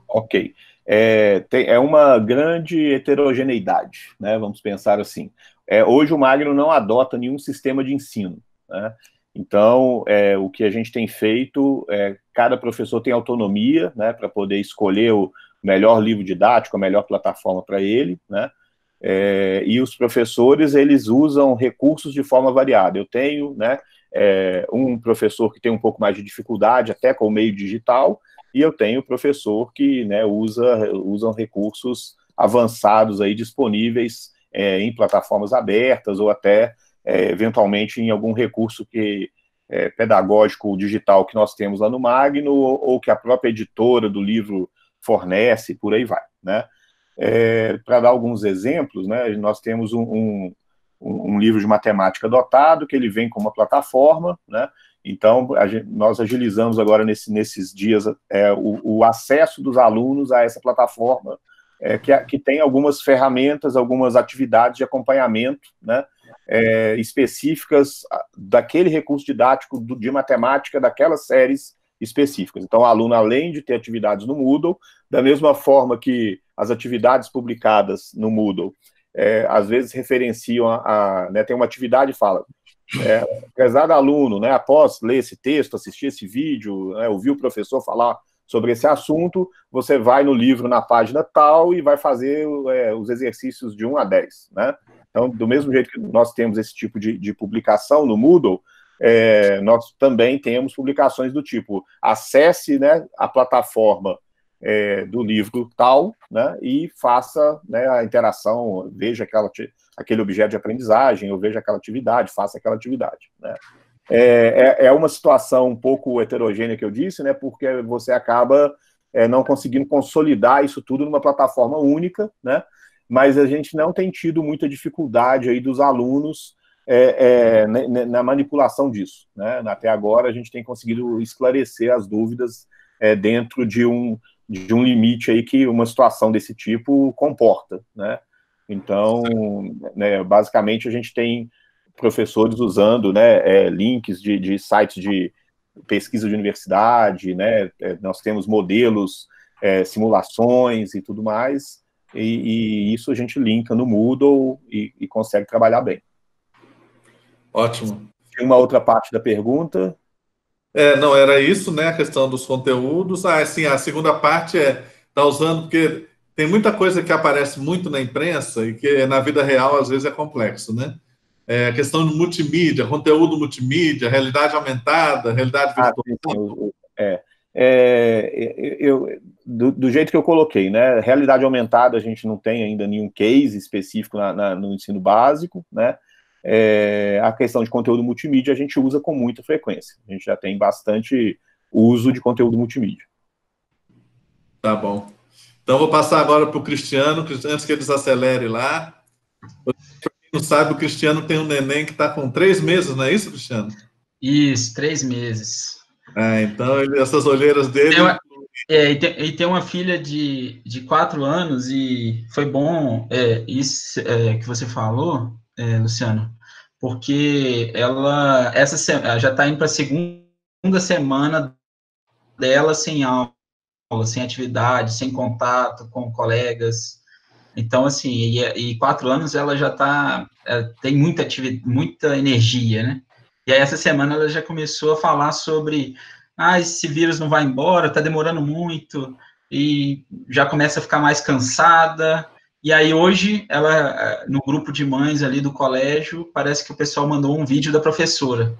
Ok. É uma grande heterogeneidade, né? Vamos pensar assim. Hoje o Magno não adota nenhum sistema de ensino, né? Então, o que a gente tem feito, cada professor tem autonomia, né, para poder escolher o melhor livro didático, a melhor plataforma para ele, né? E os professores, eles usam recursos de forma variada. Eu tenho, né, um professor que tem um pouco mais de dificuldade até com o meio digital, e eu tenho professor que, né, usam recursos avançados aí disponíveis em plataformas abertas ou até, eventualmente, em algum recurso pedagógico digital que nós temos lá no Magno ou que a própria editora do livro fornece, por aí vai, né? Para dar alguns exemplos, né, nós temos um livro de matemática dotado, que ele vem com uma plataforma, né? Então, nós agilizamos agora nesses dias o acesso dos alunos a essa plataforma, que tem algumas ferramentas, algumas atividades de acompanhamento, né, específicas daquele recurso didático de matemática, daquelas séries específicas. Então, o aluno, além de ter atividades no Moodle, da mesma forma que as atividades publicadas no Moodle, às vezes referenciam né, tem uma atividade e fala, prezado aluno, né, após ler esse texto, assistir esse vídeo, né, ouvir o professor falar sobre esse assunto, você vai no livro na página tal e vai fazer os exercícios de 1 a 10, né? Então, do mesmo jeito que nós temos esse tipo de publicação no Moodle, nós também temos publicações do tipo, acesse, né, a plataforma do livro tal, né, e faça, né, a interação, veja aquele objeto de aprendizagem, ou veja aquela atividade, faça aquela atividade, né. é uma situação um pouco heterogênea que eu disse, né, porque você acaba não conseguindo consolidar isso tudo numa plataforma única, né, mas a gente não tem tido muita dificuldade aí dos alunos na manipulação disso, né? Até agora a gente tem conseguido esclarecer as dúvidas dentro de um limite aí que uma situação desse tipo comporta, né? Então, né, basicamente a gente tem professores usando, né, links de sites de pesquisa de universidade, né? Nós temos modelos, simulações e tudo mais, e isso a gente linka no Moodle e consegue trabalhar bem. Ótimo. Tem uma outra parte da pergunta? Não, era isso, né? A questão dos conteúdos. Sim, a segunda parte tá usando, porque tem muita coisa que aparece muito na imprensa e que na vida real às vezes é complexo, né? A questão de multimídia, conteúdo multimídia, realidade aumentada, realidade virtual. Do jeito que eu coloquei, né? Realidade aumentada, a gente não tem ainda nenhum case específico no ensino básico, né? A questão de conteúdo multimídia a gente usa com muita frequência. A gente já tem bastante uso de conteúdo multimídia. Tá bom. Então, vou passar agora para o Cristiano, antes que ele desacelere lá. Para quem não sabe, o Cristiano tem um neném que está com 3 meses, não é isso, Cristiano? Isso, 3 meses. Então, essas olheiras dele... E tem uma filha de 4 anos, e foi bom isso que você falou, Luciano, porque ela já está indo para a segunda semana dela sem aula, sem atividade, sem contato com colegas. Então, assim, e 4 anos ela já tem muita energia, né? E aí, essa semana ela já começou a falar sobre esse vírus não vai embora, tá demorando muito, e já começa a ficar mais cansada. E aí, hoje, ela, no grupo de mães ali do colégio, parece que o pessoal mandou um vídeo da professora.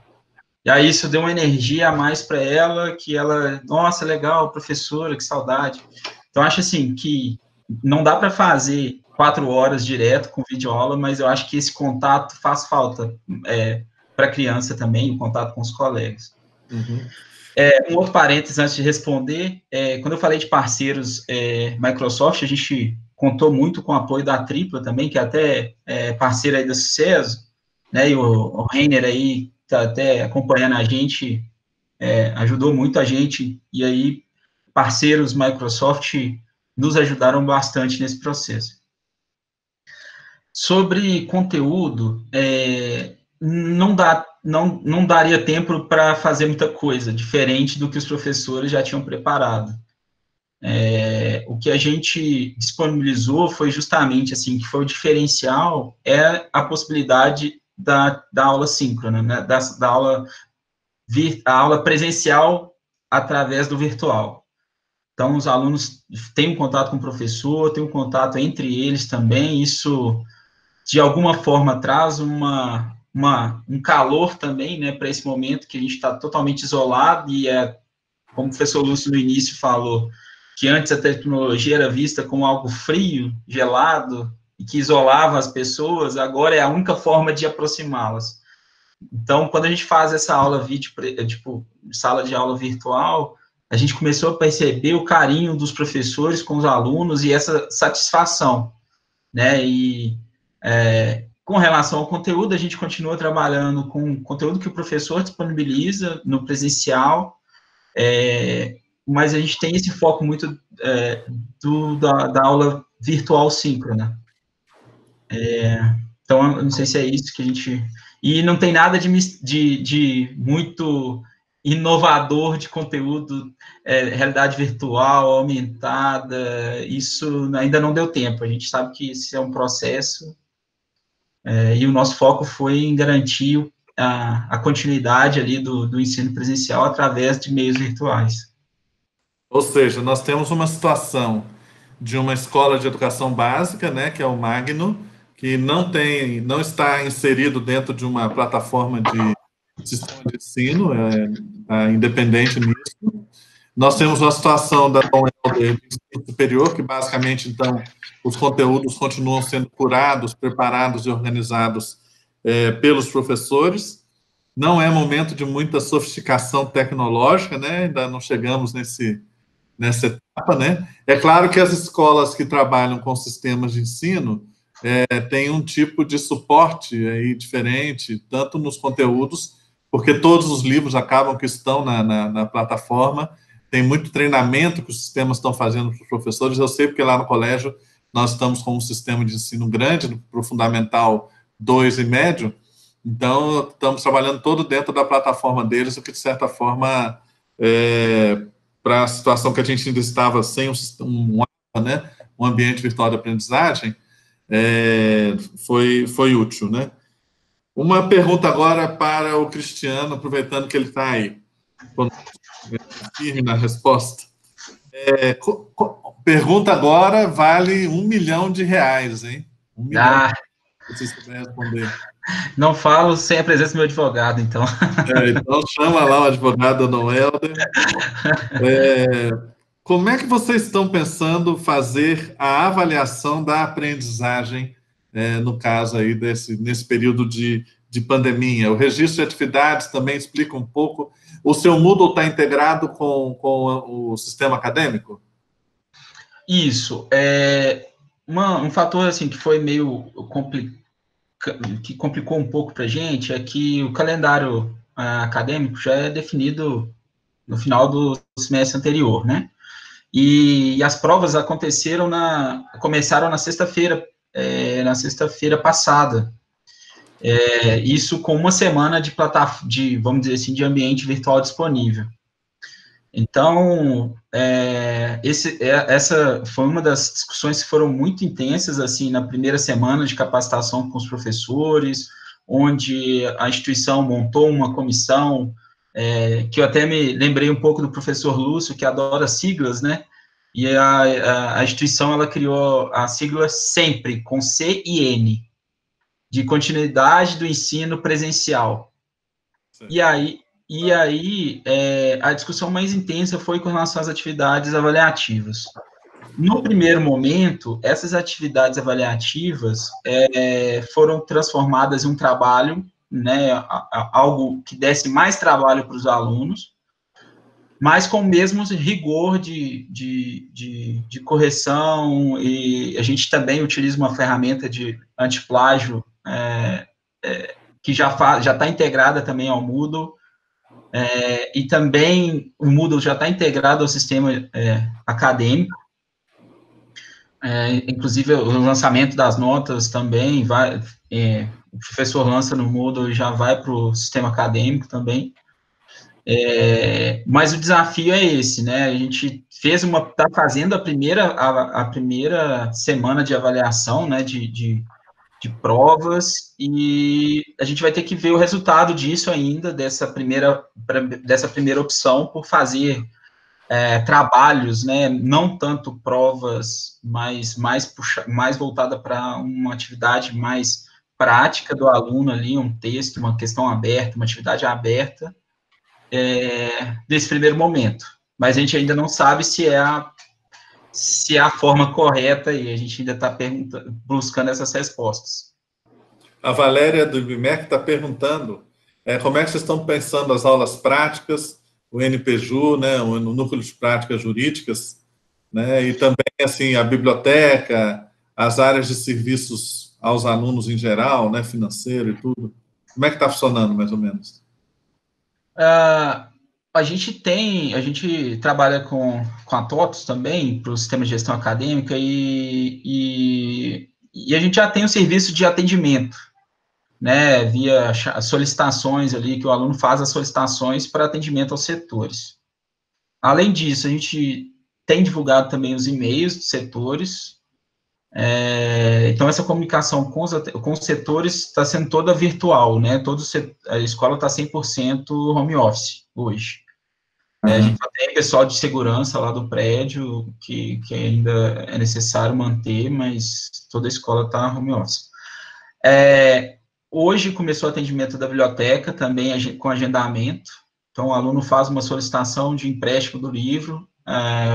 E aí, isso deu uma energia a mais para ela, que ela, nossa, legal, professora, que saudade. Então, acho assim, que não dá para fazer 4 horas direto com videoaula, mas eu acho que esse contato faz falta para a criança também, o contato com os colegas. Uhum. Um outro parênteses antes de responder, quando eu falei de parceiros Microsoft, a gente contou muito com o apoio da Tripla também, que é até parceira aí da Sucesso, né, e o Reiner aí está até acompanhando a gente, ajudou muito a gente, e aí parceiros Microsoft nos ajudaram bastante nesse processo. Sobre conteúdo, não daria tempo para fazer muita coisa, diferente do que os professores já tinham preparado. O que a gente disponibilizou foi justamente, assim, que foi o diferencial, a possibilidade da aula síncrona, né, da aula presencial através do virtual. Então, os alunos têm um contato com o professor, têm um contato entre eles também, isso, de alguma forma, traz um calor também, né, para esse momento que a gente está totalmente isolado, e como o professor Lúcio no início falou, que antes a tecnologia era vista como algo frio, gelado, e que isolava as pessoas, agora é a única forma de aproximá-las. Então, quando a gente faz essa aula vídeo, tipo, sala de aula virtual, a gente começou a perceber o carinho dos professores com os alunos e essa satisfação, né? E com relação ao conteúdo, a gente continua trabalhando com o conteúdo que o professor disponibiliza no presencial, mas a gente tem esse foco muito da aula virtual síncrona. Então, eu não sei se é isso que a gente... E não tem nada de muito inovador de conteúdo, realidade virtual, aumentada, isso ainda não deu tempo. A gente sabe que isso é um processo, e o nosso foco foi em garantir a continuidade ali do ensino presencial através de meios virtuais. Ou seja, nós temos uma situação de uma escola de educação básica, né, que é o Magno, que não está inserido dentro de uma plataforma de sistema de ensino, independente nisso. Nós temos uma situação da Dom Helder do ensino superior, que basicamente, então, os conteúdos continuam sendo curados, preparados e organizados pelos professores. não é momento de muita sofisticação tecnológica, né? Ainda não chegamos nessa etapa, né? É claro que as escolas que trabalham com sistemas de ensino têm um tipo de suporte aí diferente, tanto nos conteúdos, porque todos os livros acabam que estão na plataforma, tem muito treinamento que os sistemas estão fazendo para os professores. Eu sei porque lá no colégio nós estamos com um sistema de ensino grande, para o Fundamental 2 e médio, então estamos trabalhando todo dentro da plataforma deles, o que de certa forma, para a situação que a gente ainda estava sem um ambiente virtual de aprendizagem, foi útil, né? Uma pergunta agora para o Cristiano, aproveitando que ele está aí, firme na resposta. Pergunta agora vale R$1 milhão, hein? 1 milhão, se você puder responder. Não falo sem a presença do meu advogado, então. Então chama lá o advogado Dom Helder. Como é que vocês estão pensando fazer a avaliação da aprendizagem, no caso aí nesse período de pandemia? O registro de atividades também explica um pouco. O seu Moodle está integrado com o sistema acadêmico? Isso. Um fator assim, que foi meio que complicou um pouco para a gente é que o calendário acadêmico já é definido no final do semestre anterior, né? E as provas começaram na sexta-feira passada. Isso com uma semana vamos dizer assim, de ambiente virtual disponível. Então, essa foi uma das discussões que foram muito intensas, assim, na primeira semana de capacitação com os professores, onde a instituição montou uma comissão, que eu até me lembrei um pouco do professor Lúcio, que adora siglas, né? E a instituição, ela criou a sigla SEMPRE, com C e N, de continuidade do ensino presencial. Sim. E aí, a discussão mais intensa foi com relação às atividades avaliativas. No primeiro momento, essas atividades avaliativas foram transformadas em um trabalho, né, algo que desse mais trabalho para os alunos, mas com o mesmo rigor de correção, e a gente também utiliza uma ferramenta de antiplágio, que já está integrada também ao Moodle, e também o Moodle já está integrado ao sistema acadêmico, inclusive o lançamento das notas também, o professor lança no Moodle e já vai para o sistema acadêmico também, mas o desafio é esse, né? A gente está fazendo a primeira semana de avaliação, né, de provas, e a gente vai ter que ver o resultado disso ainda, dessa primeira opção por fazer trabalhos, né, não tanto provas, mas mais voltada para uma atividade mais prática do aluno ali, um texto, uma questão aberta, uma atividade aberta, desse primeiro momento. Mas a gente ainda não sabe se é a forma correta, e a gente ainda está buscando essas respostas. A Valéria do IBMEC está perguntando como é que vocês estão pensando as aulas práticas, o NPJU, né, o Núcleo de Práticas Jurídicas, né, e também assim, a biblioteca, as áreas de serviços aos alunos em geral, né, financeiro e tudo. Como é que está funcionando, mais ou menos? A gente trabalha com a TOTUS também, para o sistema de gestão acadêmica, e a gente já tem um serviço de atendimento, né, via solicitações ali, que o aluno faz as solicitações para atendimento aos setores. Além disso, a gente tem divulgado também os e-mails dos setores, então essa comunicação com os setores está sendo toda virtual, né, a escola está 100% home office hoje. A gente tem pessoal de segurança lá do prédio, que ainda é necessário manter, mas toda a escola está home office. Hoje começou o atendimento da biblioteca, também com agendamento. Então, o aluno faz uma solicitação de empréstimo do livro,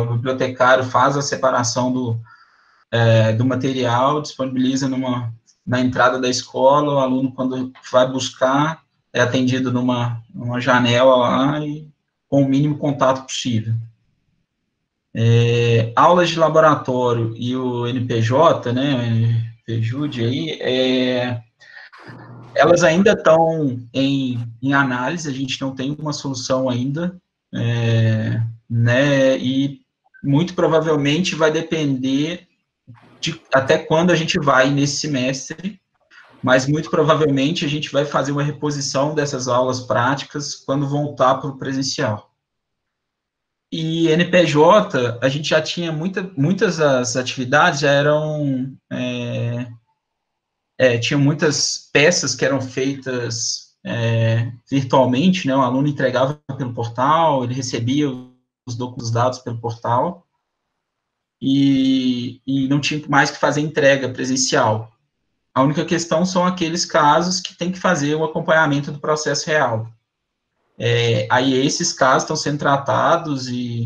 o bibliotecário faz a separação do material, disponibiliza na entrada da escola, o aluno, quando vai buscar, é atendido numa janela lá e com o mínimo contato possível. Aulas de laboratório e o NPJ, né, o NPJUD aí, elas ainda estão em análise, a gente não tem uma solução ainda, né, e muito provavelmente vai depender de até quando a gente vai nesse semestre, mas muito provavelmente a gente vai fazer uma reposição dessas aulas práticas quando voltar para o presencial. E NPJ, a gente já tinha muitas das atividades já eram, tinha muitas peças que eram feitas virtualmente, né, o aluno entregava pelo portal, ele recebia os dados pelo portal, e não tinha mais que fazer entrega presencial. A única questão são aqueles casos que tem que fazer o acompanhamento do processo real. Aí esses casos estão sendo tratados e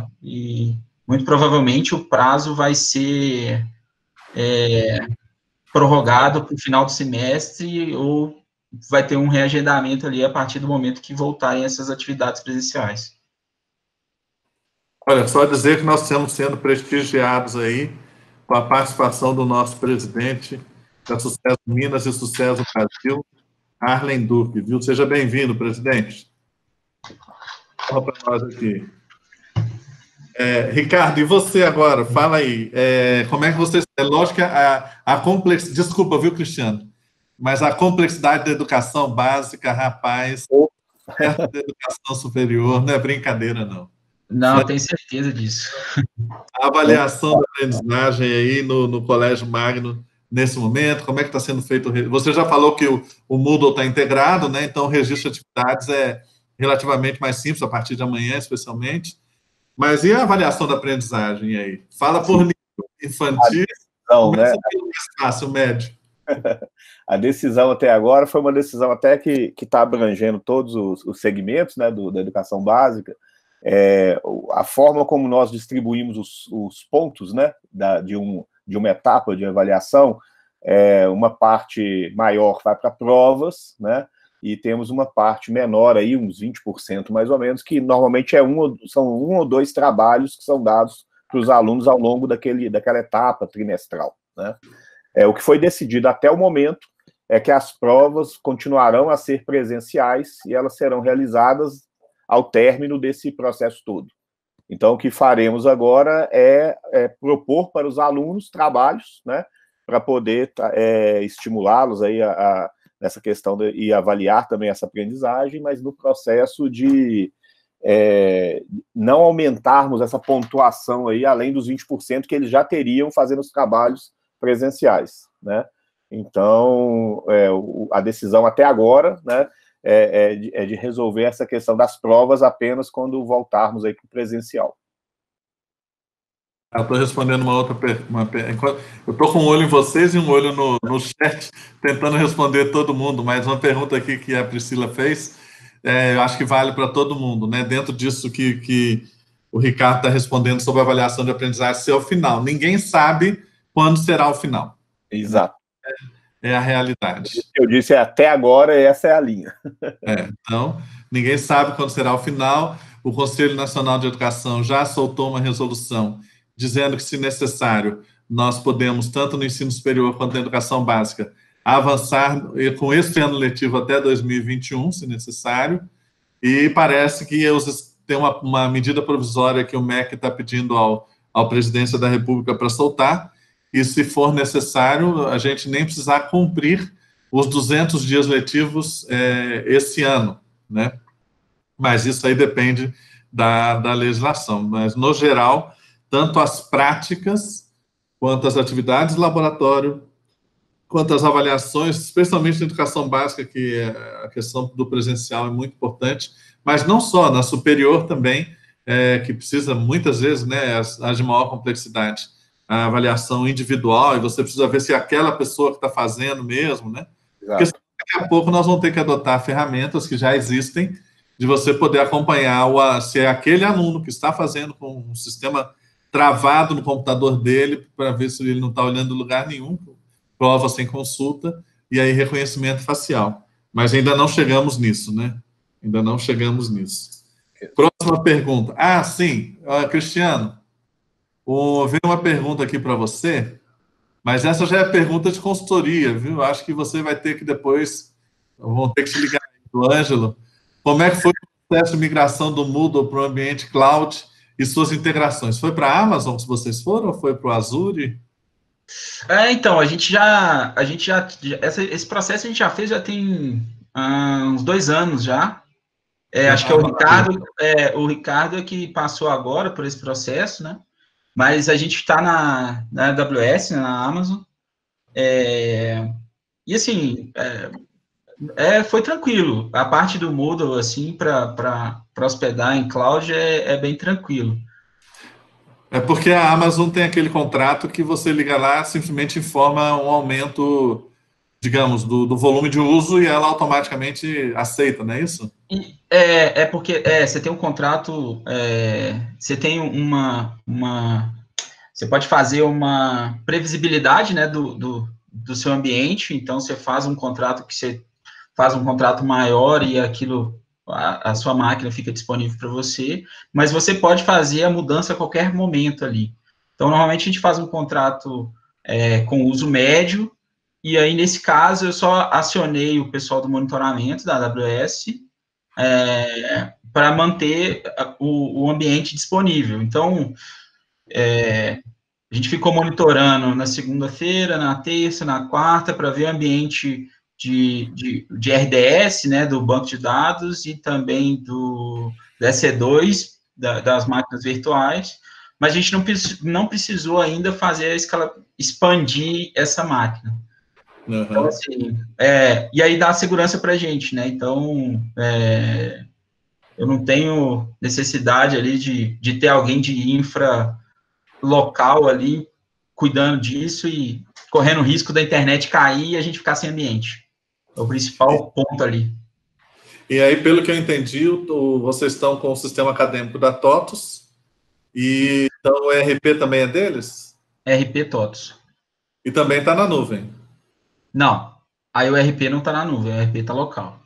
muito provavelmente o prazo vai ser prorrogado para o final do semestre ou vai ter um reagendamento ali a partir do momento que voltarem essas atividades presenciais. Olha, só dizer que nós estamos sendo prestigiados aí com a participação do nosso presidente da Sucesso Minas e Sucesso Brasil, Arlen Duque, viu? Seja bem-vindo, presidente. Fala para nós aqui. Ricardo, e você agora? Fala aí. Como é que você... É lógico que a complexidade... Desculpa, viu, Cristiano? Mas a complexidade da educação básica, rapaz, perto da educação superior, não é brincadeira, não. Não, tenho certeza disso. A avaliação da aprendizagem aí no Colégio Magno, nesse momento, como é que está sendo feito? Você já falou que o Moodle está integrado, né? Então o registro de atividades é relativamente mais simples, a partir de amanhã, especialmente. Mas e a avaliação da aprendizagem aí? Fala por nível infantil, né? Pelo mais fácil, médio. A decisão até agora foi uma decisão até que está abrangendo todos os segmentos, né, da educação básica. A forma como nós distribuímos os pontos, né, de uma etapa de avaliação, uma parte maior vai para provas, né, e temos uma parte menor aí, uns 20% mais ou menos, que normalmente são um ou dois trabalhos que são dados para os alunos ao longo daquela etapa trimestral, né. O que foi decidido até o momento é que as provas continuarão a ser presenciais e elas serão realizadas ao término desse processo todo. Então, o que faremos agora é propor para os alunos trabalhos, né, para poder estimulá-los aí nessa questão e avaliar também essa aprendizagem, mas no processo de não aumentarmos essa pontuação aí além dos 20% que eles já teriam fazendo os trabalhos presenciais, né? Então, a decisão até agora, né, é de resolver essa questão das provas apenas quando voltarmos aí para o presencial. Eu estou respondendo uma outra pergunta. Eu estou com um olho em vocês e um olho no chat, tentando responder todo mundo, mas uma pergunta aqui que a Priscila fez, eu acho que vale para todo mundo, né? Dentro disso que o Ricardo está respondendo sobre a avaliação de aprendizagem ser o final. Ninguém sabe quando será o final. Exato. É a realidade. Eu disse até agora, essa é a linha. Então, ninguém sabe quando será o final. O Conselho Nacional de Educação já soltou uma resolução dizendo que, se necessário, nós podemos, tanto no ensino superior quanto na educação básica, avançar com esse ano letivo até 2021, se necessário, e parece que tem uma medida provisória que o MEC está pedindo ao Presidência da República para soltar, e, se for necessário, a gente nem precisar cumprir os 200 dias letivos esse ano, né? Mas isso aí depende da legislação. Mas, no geral, tanto as práticas, quanto as atividades de laboratório, quanto as avaliações, especialmente na educação básica, que a questão do presencial é muito importante, mas não só, na superior também, que precisa, muitas vezes, né, as de maior complexidade, a avaliação individual, e você precisa ver se é aquela pessoa que está fazendo mesmo, né? Exato. Porque daqui a pouco nós vamos ter que adotar ferramentas que já existem, de você poder acompanhar se é aquele aluno que está fazendo com um sistema travado no computador dele, para ver se ele não está olhando em lugar nenhum, prova sem consulta, e aí reconhecimento facial. mas ainda não chegamos nisso, né? Ainda não chegamos nisso. Próxima pergunta. Ah, sim, Cristiano, veio uma pergunta aqui para você, mas essa já é pergunta de consultoria, viu? Acho que você vai ter que depois, vão ter que te ligar do Ângelo. Como é que foi o processo de migração do Moodle para o ambiente cloud e suas integrações? Foi para a Amazon que vocês foram ou foi para o Azure? Então, esse processo a gente já fez, já tem uns 2 anos já. Acho que é o Ricardo é que passou agora por esse processo, né? Mas a gente está na AWS, na Amazon, e assim, foi tranquilo. A parte do Moodle, assim, para hospedar em cloud é bem tranquilo. É porque a Amazon tem aquele contrato que você liga lá, simplesmente informa um aumento, digamos, do volume de uso e ela automaticamente aceita, não é isso? Porque você tem um contrato, você tem você pode fazer uma previsibilidade, né, do seu ambiente, então você faz um contrato maior e aquilo, a sua máquina fica disponível para você, mas você pode fazer a mudança a qualquer momento ali. Então, normalmente a gente faz um contrato com uso médio, e aí, nesse caso, eu só acionei o pessoal do monitoramento da AWS para manter o ambiente disponível. Então, a gente ficou monitorando na segunda-feira, na terça, na quarta, para ver o ambiente de RDS, né, do banco de dados, e também do EC2, das máquinas virtuais, mas a gente não precisou ainda expandir essa máquina. Uhum. Então, assim, e aí dá segurança para a gente, né? Então, eu não tenho necessidade ali de ter alguém de infra local ali cuidando disso e correndo o risco da internet cair e a gente ficar sem ambiente. É o principal ponto ali. E aí, pelo que eu entendi, vocês estão com o sistema acadêmico da TOTUS, e então o ERP também é deles? ERP TOTUS. E também está na nuvem? Não, aí o ERP não está na nuvem, o ERP está local.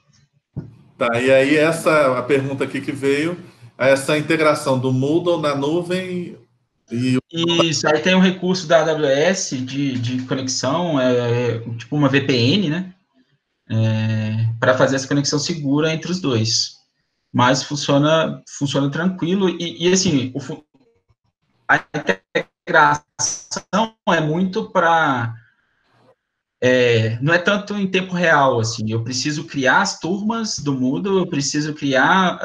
Tá, e aí a pergunta aqui que veio, essa integração do Moodle na nuvem Isso, aí tem um recurso da AWS de conexão, tipo uma VPN, né? Para fazer essa conexão segura entre os dois. Mas funciona tranquilo, e assim, a integração é muito para... não é tanto em tempo real, assim, eu preciso criar as turmas do Moodle, eu preciso criar...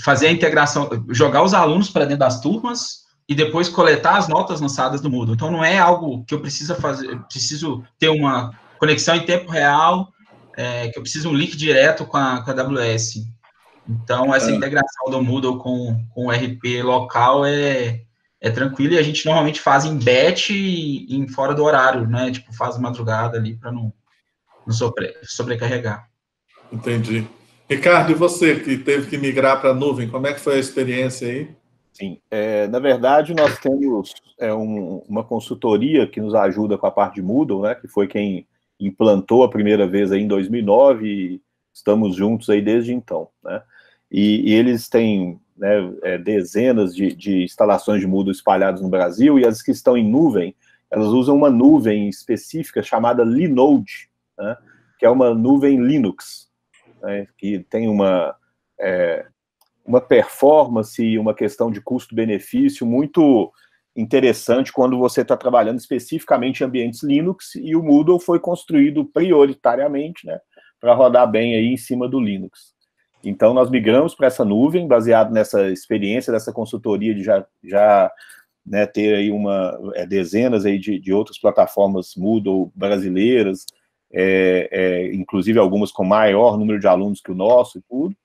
fazer a integração, jogar os alunos para dentro das turmas e depois coletar as notas lançadas do Moodle. Então, não é algo que eu preciso fazer, eu preciso ter uma conexão em tempo real, que eu preciso um link direto com a AWS. Então, essa integração do Moodle com o RP local é tranquilo, e a gente normalmente faz em batch e fora do horário, né? Tipo, faz madrugada ali para não sobrecarregar. Entendi. Ricardo, e você que teve que migrar para a nuvem, como é que foi a experiência aí? Sim, na verdade nós temos uma consultoria que nos ajuda com a parte de Moodle, né, que foi quem implantou a primeira vez aí em 2009 e estamos juntos aí desde então, né, e eles têm, né, dezenas de instalações de Moodle espalhadas no Brasil, e as que estão em nuvem, elas usam uma nuvem específica chamada Linode, né, que é uma nuvem Linux, né, que tem uma performance e uma questão de custo-benefício muito interessante quando você está trabalhando especificamente em ambientes Linux, e o Moodle foi construído prioritariamente, né, para rodar bem aí em cima do Linux. Então, nós migramos para essa nuvem, baseado nessa experiência dessa consultoria de já né, ter aí dezenas aí de outras plataformas Moodle brasileiras, inclusive algumas com maior número de alunos que o nosso e tudo,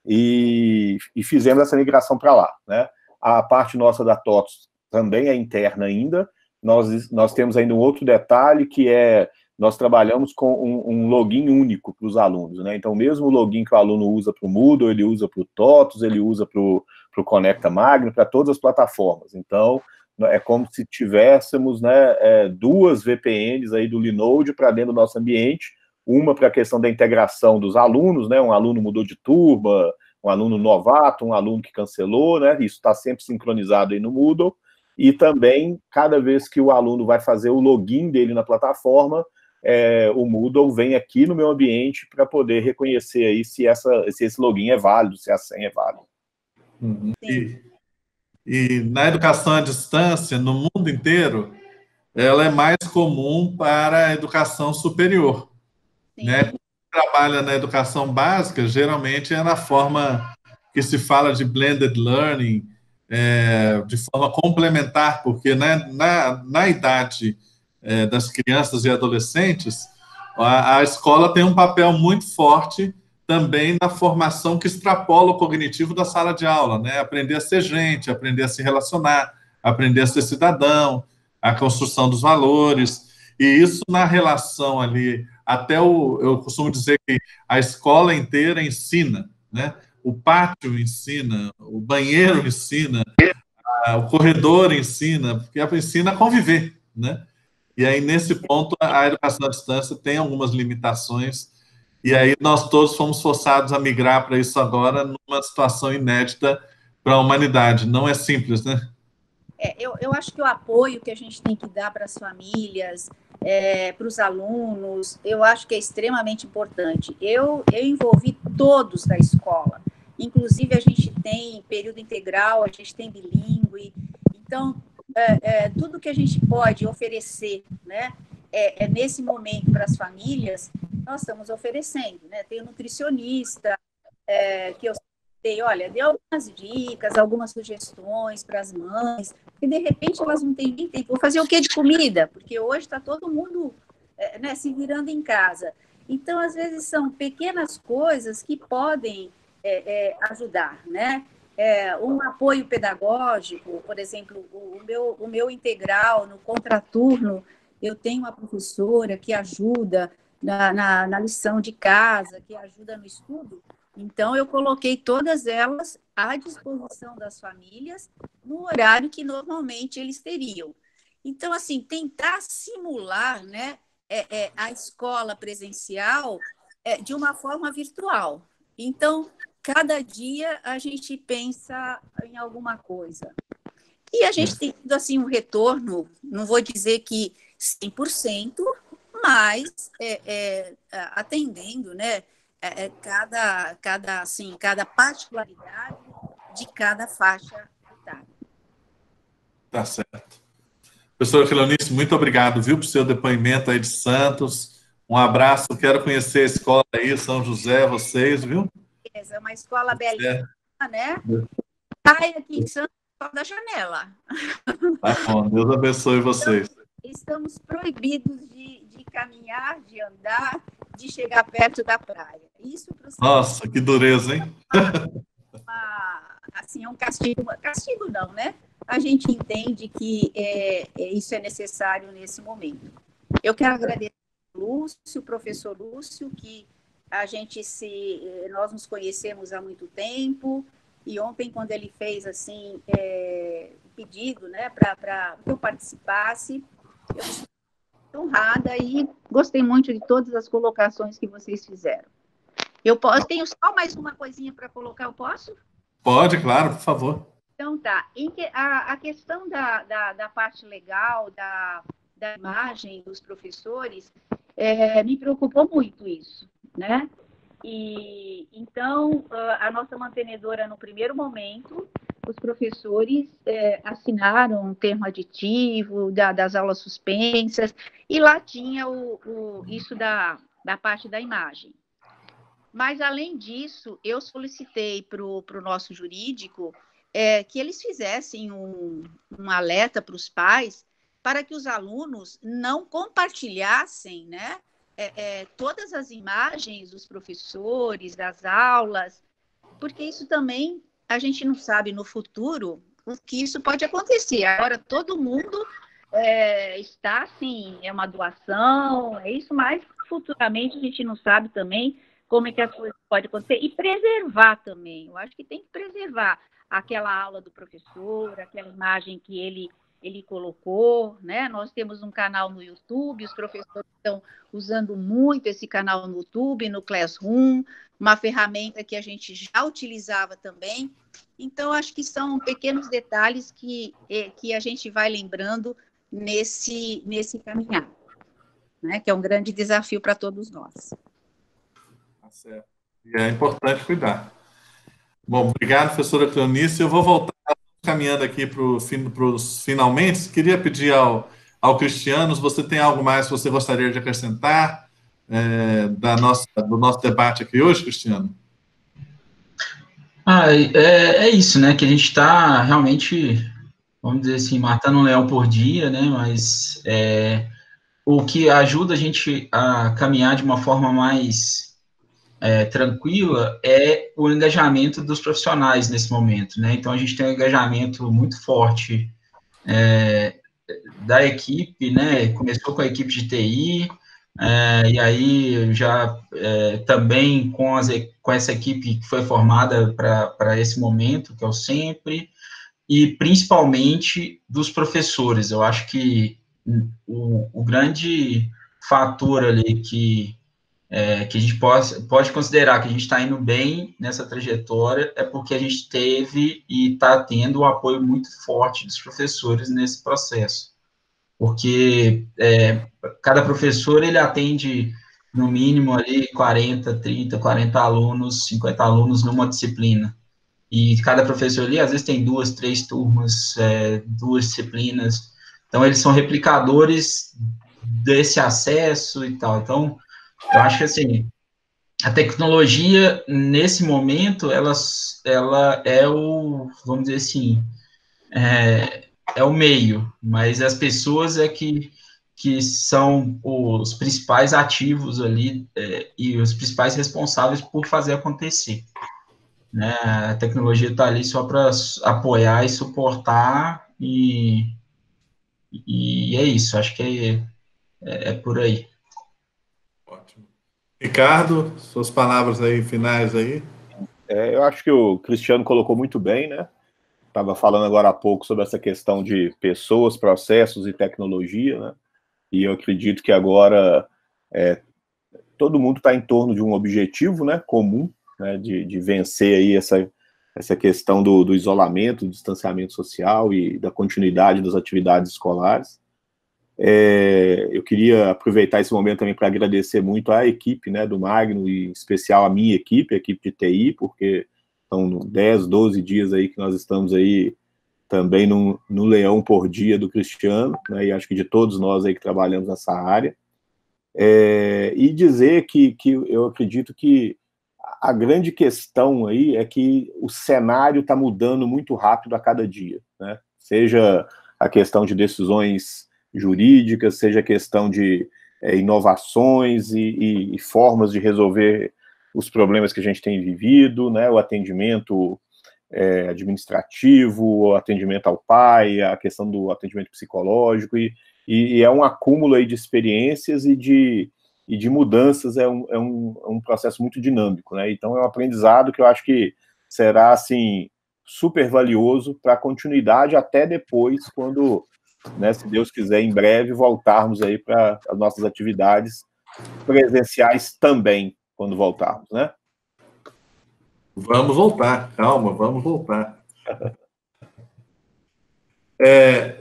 e fizemos essa migração para lá, né? A parte nossa da TOTUS também é interna ainda. Nós temos ainda um outro detalhe, que nós trabalhamos com um login único para os alunos, né? Então, mesmo o login que o aluno usa para o Moodle, ele usa para o TOTUS, ele usa para o Conecta Magno, para todas as plataformas. Então, é como se tivéssemos, né, duas VPNs aí do Linode para dentro do nosso ambiente, uma para a questão da integração dos alunos, né, um aluno mudou de turma, um aluno novato, um aluno que cancelou, né, isso está sempre sincronizado aí no Moodle, e também, cada vez que o aluno vai fazer o login dele na plataforma, o Moodle vem aqui no meu ambiente para poder reconhecer aí se esse login é válido, se a senha é válida. Uhum. E na educação à distância, no mundo inteiro, ela é mais comum para a educação superior. Né? Quem trabalha na educação básica, geralmente é na forma que se fala de blended learning, de forma complementar, porque né, na idade das crianças e adolescentes, a escola tem um papel muito forte também na formação que extrapola o cognitivo da sala de aula, né? Aprender a ser gente, aprender a se relacionar, aprender a ser cidadão, a construção dos valores, e isso na relação ali, eu costumo dizer que a escola inteira ensina, né? O pátio ensina, o banheiro ensina, o corredor ensina, porque ensina a conviver, né? E aí, nesse ponto, a educação à distância tem algumas limitações, e aí nós todos fomos forçados a migrar para isso agora, numa situação inédita para a humanidade. Não é simples, né? Eu acho que o apoio que a gente tem que dar para as famílias, para os alunos, eu acho que é extremamente importante. Eu envolvi todos da escola, inclusive a gente tem período integral, a gente tem bilíngue, então, tudo que a gente pode oferecer, né, nesse momento para as famílias, nós estamos oferecendo, né? Tem o nutricionista, que eu olha, dei algumas dicas, algumas sugestões para as mães, e de repente elas não têm nem tempo. Vou fazer o que de comida? Porque hoje está todo mundo né, se virando em casa. Então, às vezes, são pequenas coisas que podem ajudar, né? Um apoio pedagógico, por exemplo, o meu integral no contraturno, eu tenho uma professora que ajuda na lição de casa, que ajuda no estudo. Então, eu coloquei todas elas à disposição das famílias no horário que normalmente eles teriam. Então, assim, tentar simular, né, a escola presencial de uma forma virtual. Então, cada dia a gente pensa em alguma coisa. E a gente tem tido assim, um retorno, não vou dizer que 100%, mas atendendo, né? Cada particularidade de cada faixa etária. Tá certo. Professora Filonice, muito obrigado, viu, por seu depoimento aí de Santos. Um abraço, quero conhecer a escola aí, São José, vocês, viu? É uma escola belíssima, né? Sai aqui em Santos da janela. Tá bom, Deus abençoe vocês. Estamos proibidos de caminhar, de andar, de chegar perto da praia. Isso para os Nossa, que dureza, hein? Assim, um castigo. Castigo não, né? A gente entende que isso é necessário nesse momento. Eu quero agradecer ao Lúcio, professor Lúcio, que nós nos conhecemos há muito tempo, e ontem, quando ele fez assim, o pedido, né, para que eu participasse, eu estou honrada e gostei muito de todas as colocações que vocês fizeram. Eu tenho só mais uma coisinha para colocar, eu posso? Pode, claro, por favor. Então, tá. A questão da parte legal, da imagem dos professores, me preocupou muito isso, né? E, então, a nossa mantenedora, no primeiro momento, os professores assinaram um termo aditivo das aulas suspensas, e lá tinha isso da parte da imagem. Mas, além disso, eu solicitei para o nosso jurídico que eles fizessem um alerta para os pais para que os alunos não compartilhassem, né, todas as imagens dos professores, das aulas, porque isso também a gente não sabe no futuro o que isso pode acontecer. Agora, todo mundo está assim, é uma doação, é isso, mas futuramente a gente não sabe também como é que as coisas podem acontecer, e preservar também. Eu acho que tem que preservar aquela aula do professor, aquela imagem que ele ele colocou, né? Nós temos um canal no YouTube, os professores estão usando muito esse canal no YouTube, no Classroom, uma ferramenta que a gente já utilizava também. Então, acho que são pequenos detalhes que a gente vai lembrando nesse caminhar, né? Que é um grande desafio para todos nós. Tá certo. E é importante cuidar. Bom, obrigado, professora Cleonice. Eu vou voltar caminhando aqui para os finalmente. Queria pedir ao Cristiano, se você tem algo mais que você gostaria de acrescentar do nosso debate aqui hoje, Cristiano? É isso, né? Que a gente está realmente, vamos dizer assim, matando um leão por dia, né? Mas o que ajuda a gente a caminhar de uma forma mais tranquila é o engajamento dos profissionais nesse momento, né? Então, a gente tem um engajamento muito forte da equipe, né? Começou com a equipe de TI, e aí já também com essa equipe que foi formada para esse momento, que é o Sempre, e principalmente dos professores. Eu acho que o grande fator ali que a gente pode considerar que a gente está indo bem nessa trajetória é porque a gente teve e está tendo um apoio muito forte dos professores nesse processo. Porque cada professor, ele atende, no mínimo, ali 40, 30, 40 alunos, 50 alunos numa disciplina. E cada professor ali, às vezes, tem 2, 3 turmas, 2 disciplinas. Então, eles são replicadores desse acesso e tal. Então, eu acho que, assim, a tecnologia, nesse momento, ela é vamos dizer assim, é o meio, mas as pessoas que são os principais ativos ali e os principais responsáveis por fazer acontecer. Né? A tecnologia está ali só para apoiar e suportar, e é isso, acho que é por aí. Ótimo. Ricardo, suas palavras aí finais aí. Eu acho que o Cristiano colocou muito bem, né? Estava falando agora há pouco sobre essa questão de pessoas, processos e tecnologia, né? E eu acredito que agora todo mundo está em torno de um objetivo, né, comum, né, de vencer aí essa questão do isolamento, do distanciamento social e da continuidade das atividades escolares. Eu queria aproveitar esse momento também para agradecer muito à equipe, né, do Magno, e em especial a minha equipe, a equipe de TI, porque são 10, 12 dias aí que nós estamos aí também no leão por dia do Cristiano, né, e acho que de todos nós aí que trabalhamos nessa área. E dizer que eu acredito que a grande questão aí é que o cenário está mudando muito rápido a cada dia, né? Seja a questão de decisões jurídicas, seja a questão de inovações e formas de resolver os problemas que a gente tem vivido, né? O atendimento administrativo, o atendimento ao pai, a questão do atendimento psicológico, e é um acúmulo aí de experiências e de mudanças, é um processo muito dinâmico, né? Então é um aprendizado que eu acho que será, assim, super valioso para a continuidade até depois, quando, né, se Deus quiser, em breve, voltarmos aí para as nossas atividades presenciais também, quando voltarmos, né? Vamos voltar, calma, vamos voltar.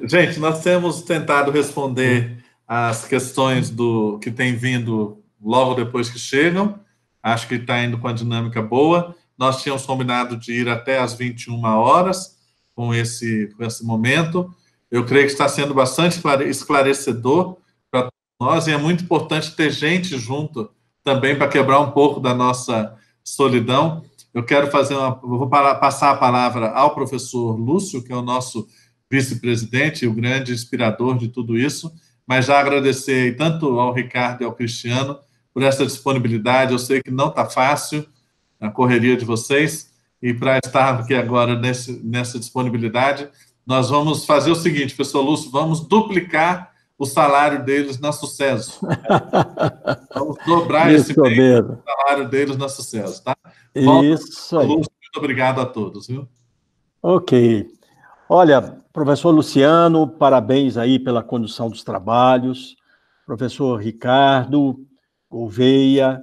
Gente, nós temos tentado responder as questões que tem vindo logo depois que chegam. Acho que está indo com a dinâmica boa. Nós tínhamos combinado de ir até às 21 horas com esse momento. Eu creio que está sendo bastante esclarecedor para nós, e é muito importante ter gente junto também para quebrar um pouco da nossa solidão. Eu quero vou passar a palavra ao professor Lúcio, que é o nosso vice-presidente, o grande inspirador de tudo isso, mas já agradecer tanto ao Ricardo e ao Cristiano por essa disponibilidade. Eu sei que não está fácil a correria de vocês, e para estar aqui agora nessa disponibilidade, nós vamos fazer o seguinte, professor Lúcio, vamos duplicar o salário deles na Sucesso. Vamos dobrar esse salário deles na Sucesso, tá? Isso aí. Lúcio, muito obrigado a todos, viu? Ok. Olha, professor Luciano, parabéns aí pela condução dos trabalhos, professor Ricardo Gouveia,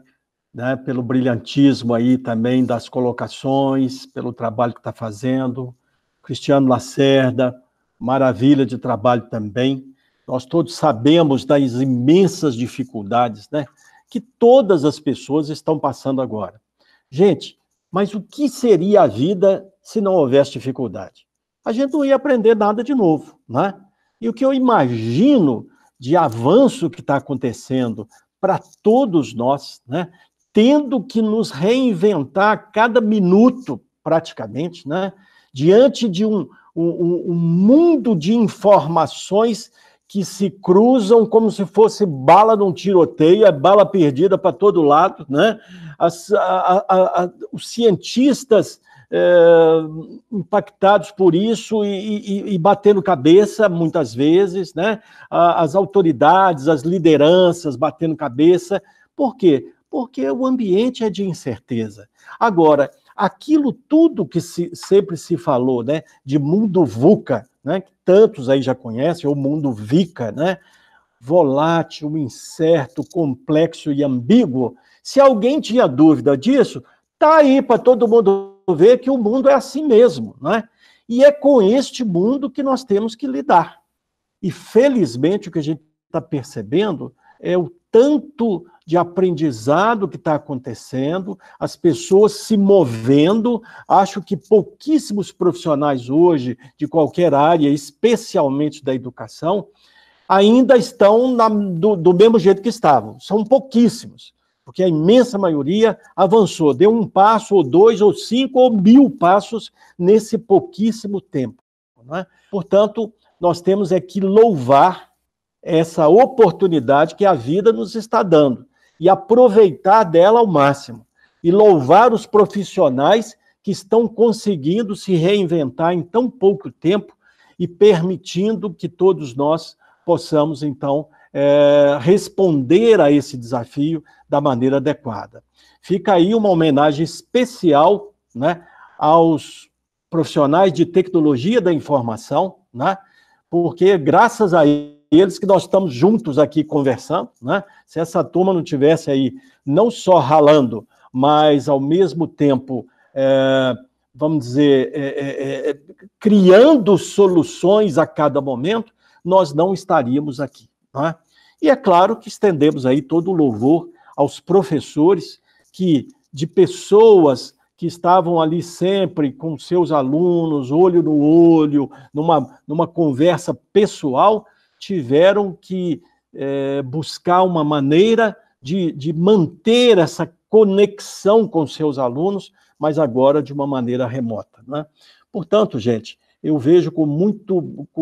né, pelo brilhantismo aí também das colocações, pelo trabalho que está fazendo, Cristiano Lacerda, maravilha de trabalho também. Nós todos sabemos das imensas dificuldades, né, que todas as pessoas estão passando agora. Gente, mas o que seria a vida se não houvesse dificuldade? A gente não ia aprender nada de novo, né? E o que eu imagino de avanço que está acontecendo para todos nós, né? Tendo que nos reinventar a cada minuto, praticamente, né? Diante de um mundo de informações que se cruzam como se fosse bala num tiroteio, é bala perdida para todo lado, né? Os cientistas impactados por isso e batendo cabeça, muitas vezes, né? As autoridades, as lideranças batendo cabeça. Por quê? Porque o ambiente é de incerteza. Agora, aquilo tudo que sempre se falou, né, de mundo VUCA, né, que tantos aí já conhecem, ou mundo VICA, né, volátil, incerto, complexo e ambíguo, se alguém tinha dúvida disso, está aí para todo mundo ver que o mundo é assim mesmo, né? E é com este mundo que nós temos que lidar. E, felizmente, o que a gente está percebendo é o tanto de aprendizado que está acontecendo, as pessoas se movendo. Acho que pouquíssimos profissionais hoje, de qualquer área, especialmente da educação, ainda estão do mesmo jeito que estavam. São pouquíssimos, porque a imensa maioria avançou, deu um passo, ou 2, ou 5, ou 1000 passos nesse pouquíssimo tempo, não é? Portanto, nós temos que louvar essa oportunidade que a vida nos está dando e aproveitar dela ao máximo. E louvar os profissionais que estão conseguindo se reinventar em tão pouco tempo e permitindo que todos nós possamos, então, responder a esse desafio da maneira adequada. Fica aí uma homenagem especial, né, aos profissionais de tecnologia da informação, né, porque graças a eles que nós estamos juntos aqui conversando, né? Se essa turma não tivesse aí não só ralando, mas ao mesmo tempo, vamos dizer, criando soluções a cada momento, nós não estaríamos aqui, né? E é claro que estendemos aí todo o louvor aos professores de pessoas que estavam ali sempre com seus alunos, olho no olho, numa conversa pessoal, tiveram que buscar uma maneira de manter essa conexão com seus alunos, mas agora de uma maneira remota, né? Portanto, gente, eu vejo com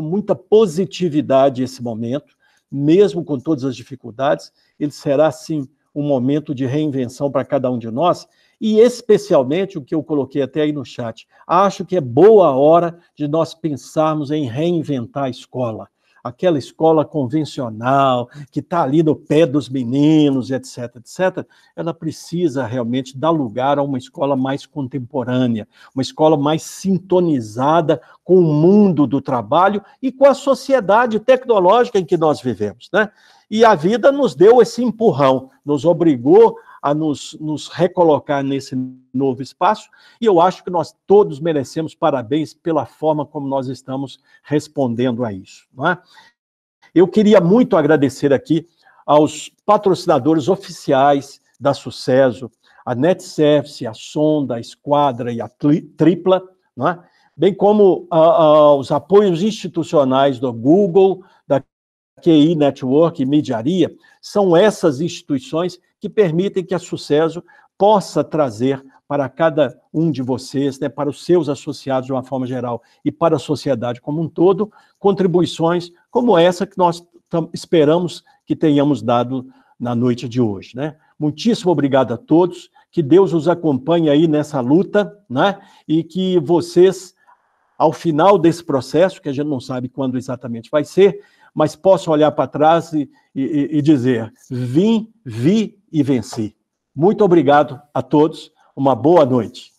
muita positividade esse momento, mesmo com todas as dificuldades. Ele será, sim, um momento de reinvenção para cada um de nós, e especialmente o que eu coloquei até aí no chat. Acho que é boa hora de nós pensarmos em reinventar a escola. Aquela escola convencional, que está ali no pé dos meninos, etc., etc., ela precisa realmente dar lugar a uma escola mais contemporânea, uma escola mais sintonizada com o mundo do trabalho e com a sociedade tecnológica em que nós vivemos, né? E a vida nos deu esse empurrão, nos obrigou a nos recolocar nesse novo espaço, e eu acho que nós todos merecemos parabéns pela forma como nós estamos respondendo a isso, não é? Eu queria muito agradecer aqui aos patrocinadores oficiais da Sucesso, a NetService, a Sonda, a Esquadra e a Tripla, não é? Bem como aos apoios institucionais do Google, da QI Network e Mediaria. São essas instituições que permitem que a Sucesso possa trazer para cada um de vocês, né, para os seus associados de uma forma geral e para a sociedade como um todo, contribuições como essa que nós esperamos que tenhamos dado na noite de hoje, né? Muitíssimo obrigado a todos, que Deus os acompanhe aí nessa luta, né? E que vocês, ao final desse processo, que a gente não sabe quando exatamente vai ser, mas possam olhar para trás e dizer: vim, vi e venci. Muito obrigado a todos, uma boa noite.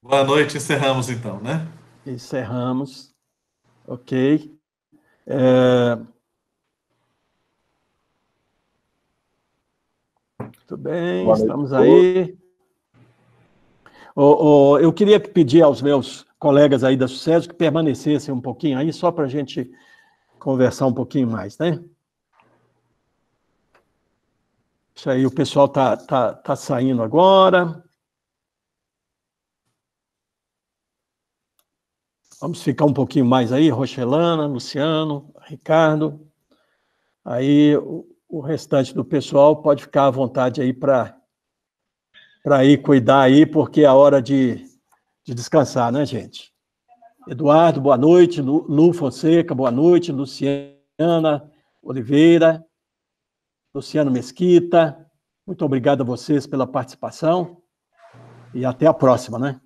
Boa noite, encerramos então, né? Encerramos. Ok. Tudo bem, estamos aí. Eu queria pedir aos meus colegas aí da Sucesso que permanecessem um pouquinho aí, só para a gente conversar um pouquinho mais, né? Isso aí, o pessoal tá saindo agora. Vamos ficar um pouquinho mais aí, Rochelana, Luciano, Ricardo. Aí o restante do pessoal pode ficar à vontade aí para ir cuidar aí, porque é a hora de descansar, né, gente? Eduardo, boa noite. Lu Fonseca, boa noite. Luciana Oliveira, Luciano Mesquita, muito obrigado a vocês pela participação e até a próxima, né?